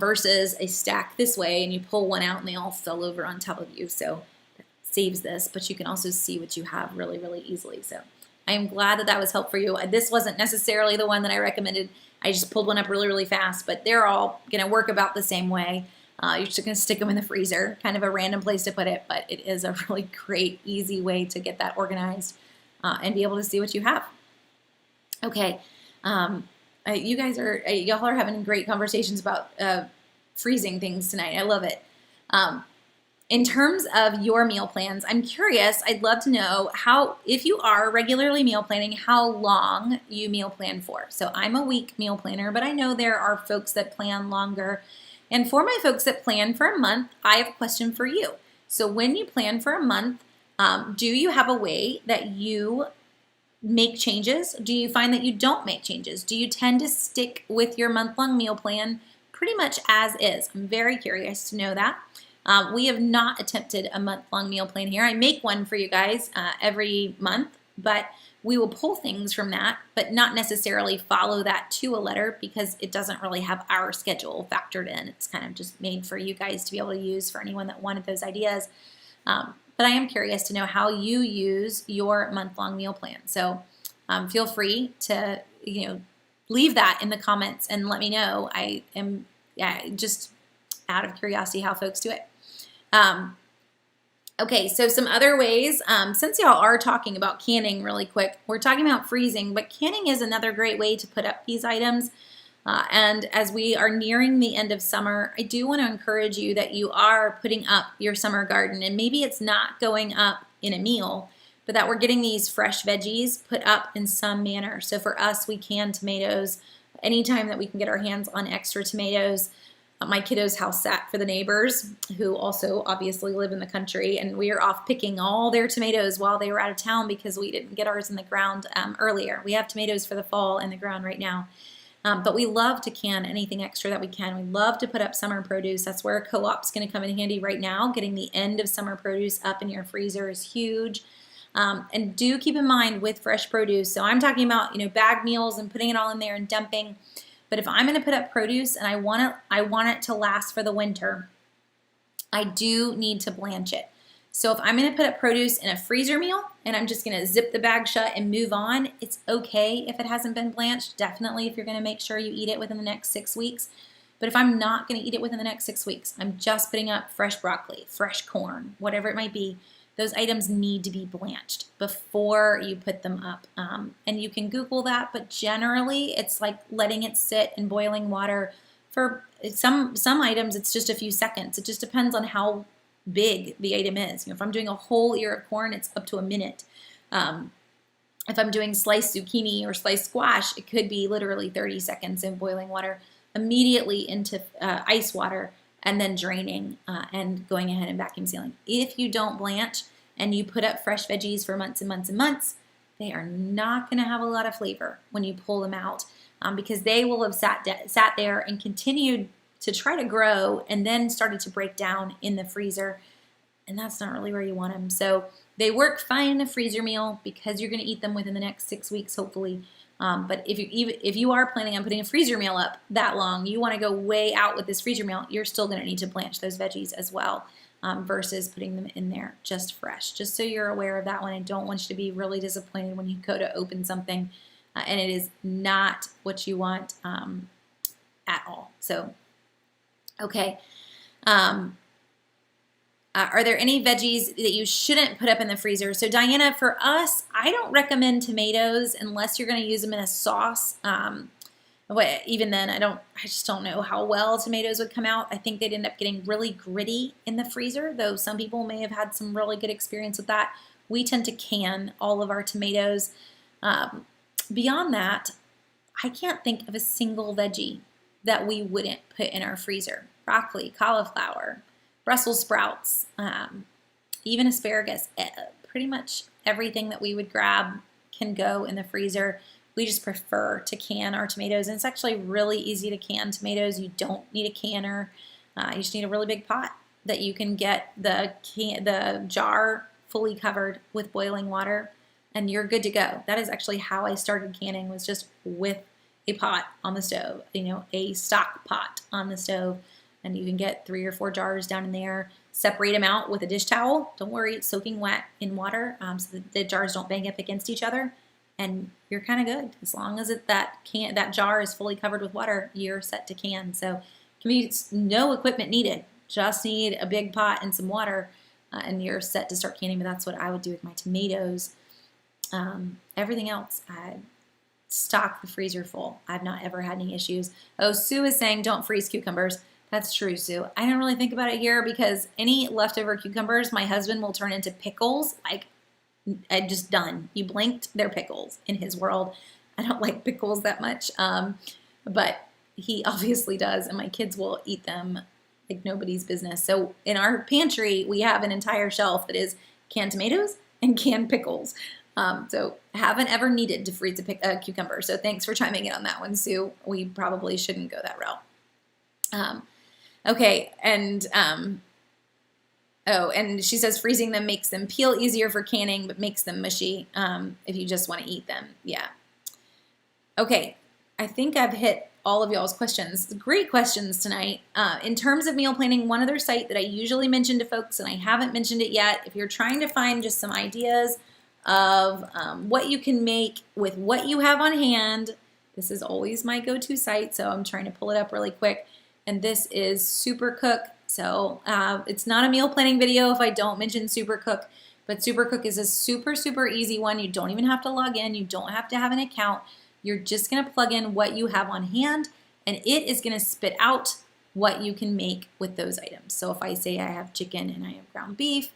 versus a stack this way, and you pull one out and they all fell over on top of you. So that saves this, but you can also see what you have really, really easily. So I am glad that that was helpful for you. This wasn't necessarily the one that I recommended. I just pulled one up really, really fast, but they're all going to work about the same way. You're just going to stick them in the freezer, kind of a random place to put it, but it is a really great, easy way to get that organized and be able to see what you have. Okay. You guys y'all are having great conversations about freezing things tonight. I love it. In terms of your meal plans, I'm curious, I'd love to know if you are regularly meal planning, how long you meal plan for. So I'm a week meal planner, but I know there are folks that plan longer. And for my folks that plan for a month, I have a question for you. So when you plan for a month, do you have a way that you make changes? Do you find that you don't make changes? Do you tend to stick with your month-long meal plan pretty much as is? I'm very curious to know that. We have not attempted a month-long meal plan here. I make one for you guys every month, but we will pull things from that, but not necessarily follow that to a letter because it doesn't really have our schedule factored in. It's kind of just made for you guys to be able to use for anyone that wanted those ideas. But I am curious to know how you use your month-long meal plan. So feel free to leave that in the comments and let me know. I am just out of curiosity how folks do it. Okay, so some other ways, since y'all are talking about canning really quick, we're talking about freezing, but canning is another great way to put up these items. And as we are nearing the end of summer, I do want to encourage you that you are putting up your summer garden, and maybe it's not going up in a meal, but that we're getting these fresh veggies put up in some manner. So for us, we can tomatoes anytime that we can get our hands on extra tomatoes. My kiddos house sat for the neighbors who also obviously live in the country, and we are off picking all their tomatoes while they were out of town because we didn't get ours in the ground earlier. We have tomatoes for the fall in the ground right now. But we love to can anything extra that we can. We love to put up summer produce. That's where co-op's going to come in handy right now. Getting the end of summer produce up in your freezer is huge. And do keep in mind with fresh produce, so I'm talking about bag meals and putting it all in there and dumping. But if I'm going to put up produce and I want it to last for the winter, I do need to blanch it. So if I'm going to put up produce in a freezer meal and I'm just going to zip the bag shut and move on, it's okay if it hasn't been blanched. Definitely if you're going to make sure you eat it within the next 6 weeks. But if I'm not going to eat it within the next 6 weeks, I'm just putting up fresh broccoli, fresh corn, whatever it might be, those items need to be blanched before you put them up. And you can Google that, but generally it's like letting it sit in boiling water for some items. It's just a few seconds. It just depends on how big the item is. If I'm doing a whole ear of corn, it's up to a minute. If I'm doing sliced zucchini or sliced squash, it could be literally 30 seconds in boiling water, immediately into ice water, and then draining and going ahead and vacuum sealing. If you don't blanch and you put up fresh veggies for months and months and months, they are not going to have a lot of flavor when you pull them out because they will have sat there and continued to try to grow and then started to break down in the freezer, and that's not really where you want them. So they work fine in a freezer meal because you're going to eat them within the next 6 weeks, hopefully. But if you are planning on putting a freezer meal up that long, you want to go way out with this freezer meal, you're still going to need to blanch those veggies as well versus putting them in there just fresh. Just so you're aware of that one. I don't want you to be really disappointed when you go to open something and it is not what you want at all. So, okay. Are there any veggies that you shouldn't put up in the freezer? So Diana, for us, I don't recommend tomatoes unless you're going to use them in a sauce. But even then, I just don't know how well tomatoes would come out. I think they'd end up getting really gritty in the freezer, though some people may have had some really good experience with that. We tend to can all of our tomatoes. Beyond that, I can't think of a single veggie that we wouldn't put in our freezer. Broccoli, cauliflower, Brussels sprouts, even asparagus. Pretty much everything that we would grab can go in the freezer. We just prefer to can our tomatoes, and it's actually really easy to can tomatoes. You don't need a canner. You just need a really big pot that you can get the jar fully covered with boiling water, and you're good to go. That is actually how I started canning, was just with a pot on the stove, a stock pot on the stove. And you can get 3 or 4 jars down in there, separate them out with a dish towel. Don't worry, it's soaking wet in water so that the jars don't bang up against each other. And you're kind of good. As long as that jar is fully covered with water, you're set to can. So no equipment needed. Just need a big pot and some water, and you're set to start canning. But that's what I would do with my tomatoes. Everything else, I stock the freezer full. I've not ever had any issues. Oh, Sue is saying don't freeze cucumbers. That's true, Sue. I don't really think about it here because any leftover cucumbers, my husband will turn into pickles. Like, I just done. You blinked, they're pickles in his world. I don't like pickles that much, but he obviously does, and my kids will eat them like nobody's business. So in our pantry, we have an entire shelf that is canned tomatoes and canned pickles. So haven't ever needed to freeze a cucumber. So thanks for chiming in on that one, Sue. We probably shouldn't go that route. Okay, and oh, and she says freezing them makes them peel easier for canning, but makes them mushy if you just want to eat them. Yeah. Okay, I think I've hit all of y'all's questions. Great questions tonight. In terms of meal planning, one other site that I usually mention to folks, and I haven't mentioned it yet, if you're trying to find just some ideas of what you can make with what you have on hand, this is always my go-to site, so I'm trying to pull it up really quick. And this is Supercook. So it's not a meal planning video if I don't mention Supercook, but Supercook is a super, super easy one. You don't even have to log in. You don't have to have an account. You're just going to plug in what you have on hand, and it is going to spit out what you can make with those items. So if I say I have chicken and I have ground beef,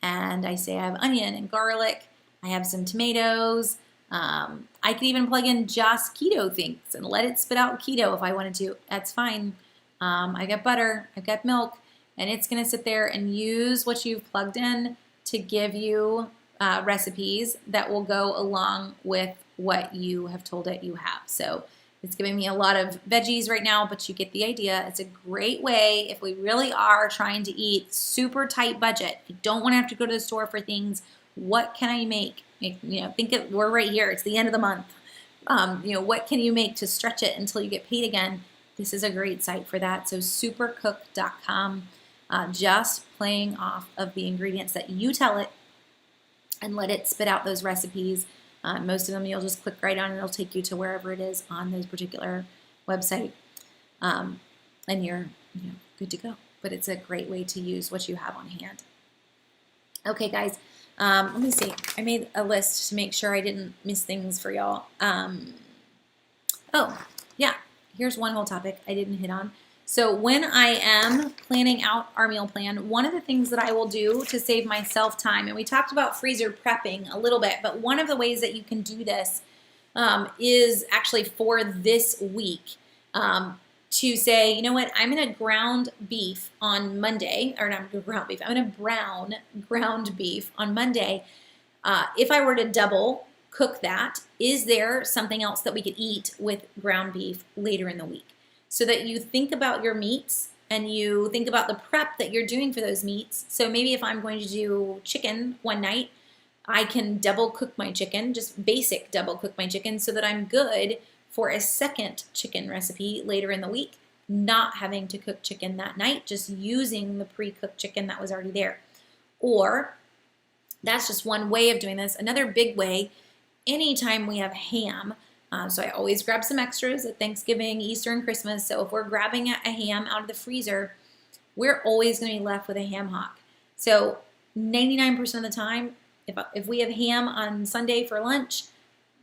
and I say I have onion and garlic, I have some tomatoes, I could even plug in just keto things and let it spit out keto if I wanted to. That's fine. I got butter, I've got milk, and it's going to sit there and use what you've plugged in to give you recipes that will go along with what you have told it you have. So it's giving me a lot of veggies right now, but you get the idea. It's a great way if we really are trying to eat super tight budget. I don't want to have to go to the store for things. What can I make? We're right here. It's the end of the month. What can you make to stretch it until you get paid again? This is a great site for that. So supercook.com, just playing off of the ingredients that you tell it and let it spit out those recipes. Most of them you'll just click right on and it'll take you to wherever it is on this particular website. And you're good to go. But it's a great way to use what you have on hand. Okay, guys, let me see. I made a list to make sure I didn't miss things for y'all. Oh, yeah. Here's one whole topic I didn't hit on. So when I am planning out our meal plan, one of the things that I will do to save myself time, and we talked about freezer prepping a little bit, but one of the ways that you can do this is actually for this week to say, you know what, I'm going to ground beef on Monday, or not ground beef, I'm going to brown ground beef on Monday. If I were to double cook that, is there something else that we could eat with ground beef later in the week? So that you think about your meats and you think about the prep that you're doing for those meats. So maybe if I'm going to do chicken one night, I can double cook my chicken, just basic double cook my chicken so that I'm good for a second chicken recipe later in the week, not having to cook chicken that night, just using the pre-cooked chicken that was already there. Or that's just one way of doing this. Another big way, anytime we have ham, so I always grab some extras at Thanksgiving, Easter, and Christmas. So if we're grabbing a ham out of the freezer, we're always going to be left with a ham hock. So 99% of the time, if we have ham on Sunday for lunch,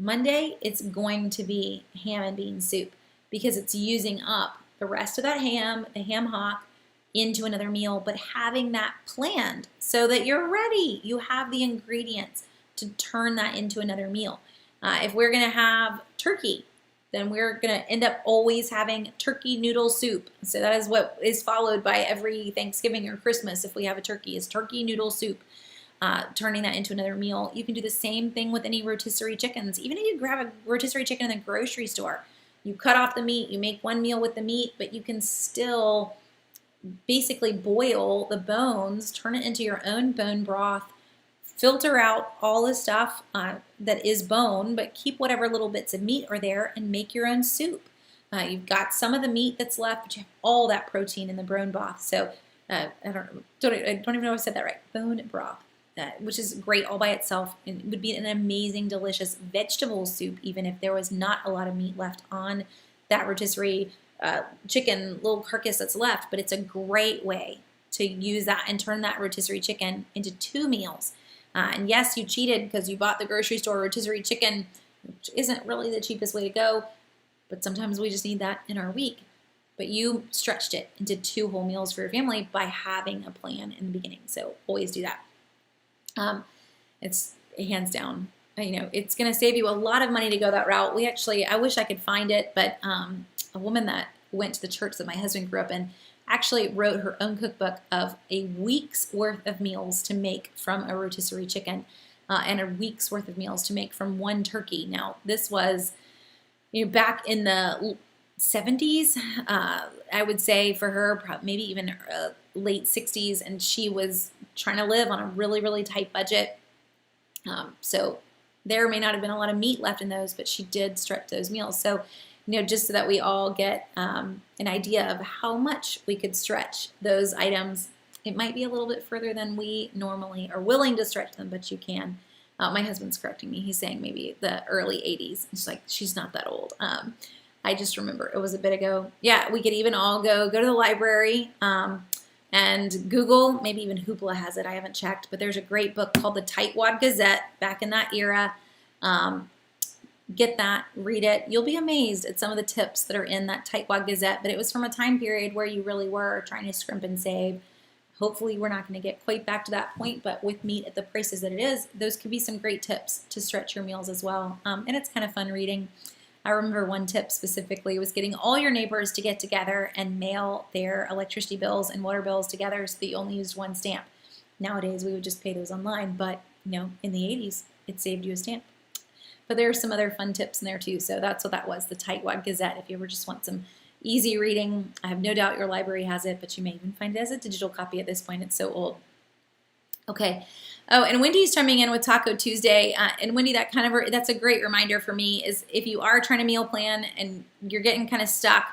Monday it's going to be ham and bean soup because it's using up the rest of that ham, the ham hock, into another meal, but having that planned so that you're ready. You have the ingredients to turn that into another meal. If we're going to have turkey, then we're going to end up always having turkey noodle soup. So that is what is followed by every Thanksgiving or Christmas if we have a turkey, is turkey noodle soup, turning that into another meal. You can do the same thing with any rotisserie chickens. Even if you grab a rotisserie chicken in the grocery store, you cut off the meat, you make one meal with the meat, but you can still basically boil the bones, turn it into your own bone broth, filter out all the stuff that is bone, but keep whatever little bits of meat are there and make your own soup. You've got some of the meat that's left, but you have all that protein in the bone broth. So I don't even know if I said that right. Bone broth, which is great all by itself. It would be an amazing, delicious vegetable soup, even if there was not a lot of meat left on that rotisserie chicken little carcass that's left. But it's a great way to use that and turn that rotisserie chicken into 2 meals. And yes, you cheated because you bought the grocery store rotisserie chicken, which isn't really the cheapest way to go, but sometimes we just need that in our week. but you stretched it and did 2 whole meals for your family by having a plan in the beginning. So always do that. It's hands down, it's going to save you a lot of money to go that route. I wish I could find it, but a woman that went to the church that my husband grew up in actually wrote her own cookbook of a week's worth of meals to make from a rotisserie chicken and a week's worth of meals to make from 1 turkey. Now, this was back in the 70s, I would say for her, maybe even late 60s, and she was trying to live on a really, really tight budget. So there may not have been a lot of meat left in those, but she did stretch those meals. So, just so that we all get an idea of how much we could stretch those items. It might be a little bit further than we normally are willing to stretch them, but you can. My husband's correcting me. He's saying maybe the early 80s. It's like, she's not that old. I just remember it was a bit ago. Yeah, we could even all go to the library and Google, maybe even Hoopla has it. I haven't checked, but there's a great book called the Tightwad Gazette back in that era. Get that, read it. You'll be amazed at some of the tips that are in that Tightwad Gazette, but it was from a time period where you really were trying to scrimp and save. Hopefully we're not going to get quite back to that point, but with meat at the prices that it is, those could be some great tips to stretch your meals as well. And it's kind of fun reading. I remember one tip specifically was getting all your neighbors to get together and mail their electricity bills and water bills together so that you only used 1 stamp. Nowadays, we would just pay those online, but in the 80s, it saved you a stamp. But there are some other fun tips in there too, so that's what that was, the Tightwad Gazette. If you ever just want some easy reading, I have no doubt your library has it, but you may even find it as a digital copy at this point. It's so old. Okay. Oh, and Wendy's chiming in with Taco Tuesday. And Wendy, that's a great reminder for me is if you are trying to meal plan and you're getting kind of stuck,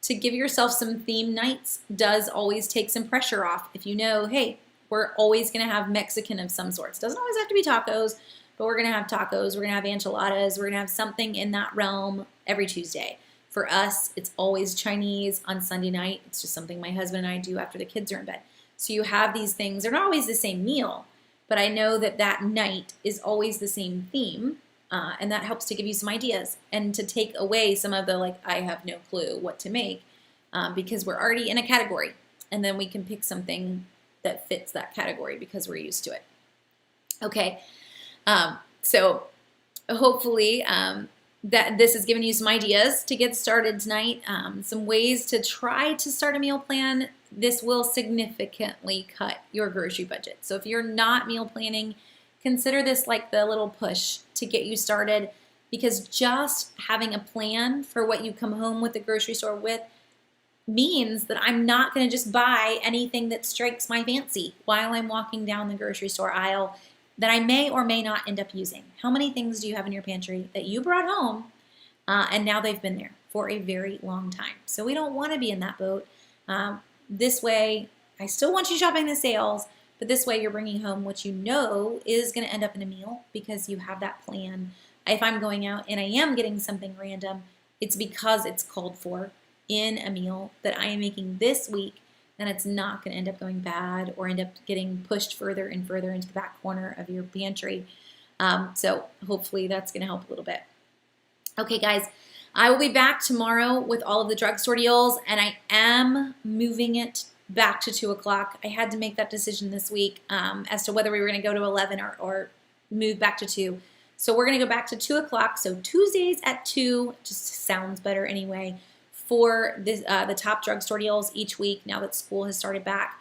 to give yourself some theme nights does always take some pressure off. If you know, hey, we're always going to have Mexican of some sorts. Doesn't always have to be tacos, but we're going to have tacos. We're going to have enchiladas. We're going to have something in that realm every Tuesday. For us, it's always Chinese on Sunday night. It's just something my husband and I do after the kids are in bed. So you have these things. They're not always the same meal, but I know that that night is always the same theme, and that helps to give you some ideas and to take away some of the, I have no clue what to make, because we're already in a category, and then we can pick something that fits that category because we're used to it. Okay, so hopefully that this has given you some ideas to get started tonight, some ways to try to start a meal plan. This will significantly cut your grocery budget. So if you're not meal planning, consider this like the little push to get you started, because just having a plan for what you come home with the grocery store with means that I'm not going to just buy anything that strikes my fancy while I'm walking down the grocery store aisle that I may or may not end up using. How many things do you have in your pantry that you brought home and now they've been there for a very long time? So we don't want to be in that boat. This way, I still want you shopping the sales, but this way you're bringing home what you know is going to end up in a meal because you have that plan. If I'm going out and I am getting something random, it's because it's called for in a meal that I am making this week, and it's not going to end up going bad or end up getting pushed further and further into the back corner of your pantry. So hopefully that's going to help a little bit. Okay, guys. I will be back tomorrow with all of the drugstore deals, and I am moving it back to 2 o'clock. I had to make that decision this week as to whether we were going to go to 11 or move back to 2. So we're going to go back to 2 o'clock. So Tuesdays at 2, just sounds better anyway, for this, the top drugstore deals each week now that school has started back.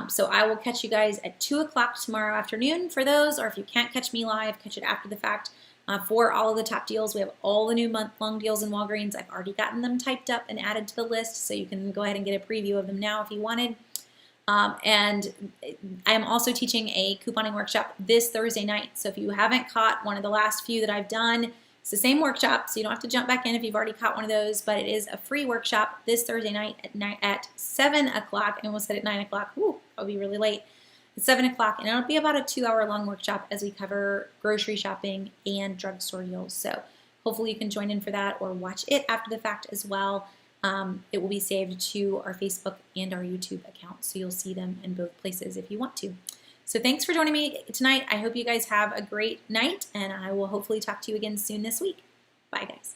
So I will catch you guys at 2 o'clock tomorrow afternoon for those, or if you can't catch me live, catch it after the fact. For all of the top deals, we have all the new month-long deals in Walgreens. I've already gotten them typed up and added to the list, so you can go ahead and get a preview of them now if you wanted. And I am also teaching a couponing workshop this Thursday night. So if you haven't caught one of the last few that I've done, it's the same workshop, so you don't have to jump back in if you've already caught one of those, but it is a free workshop this Thursday night at 7 o'clock. I almost said at 9 o'clock. Ooh, I'll be really late. At 7 o'clock, and it'll be about a 2-hour-long workshop as we cover grocery shopping and drugstore deals. So hopefully you can join in for that or watch it after the fact as well. It will be saved to our Facebook and our YouTube account, so you'll see them in both places if you want to. So thanks for joining me tonight. I hope you guys have a great night, and I will hopefully talk to you again soon this week. Bye, guys.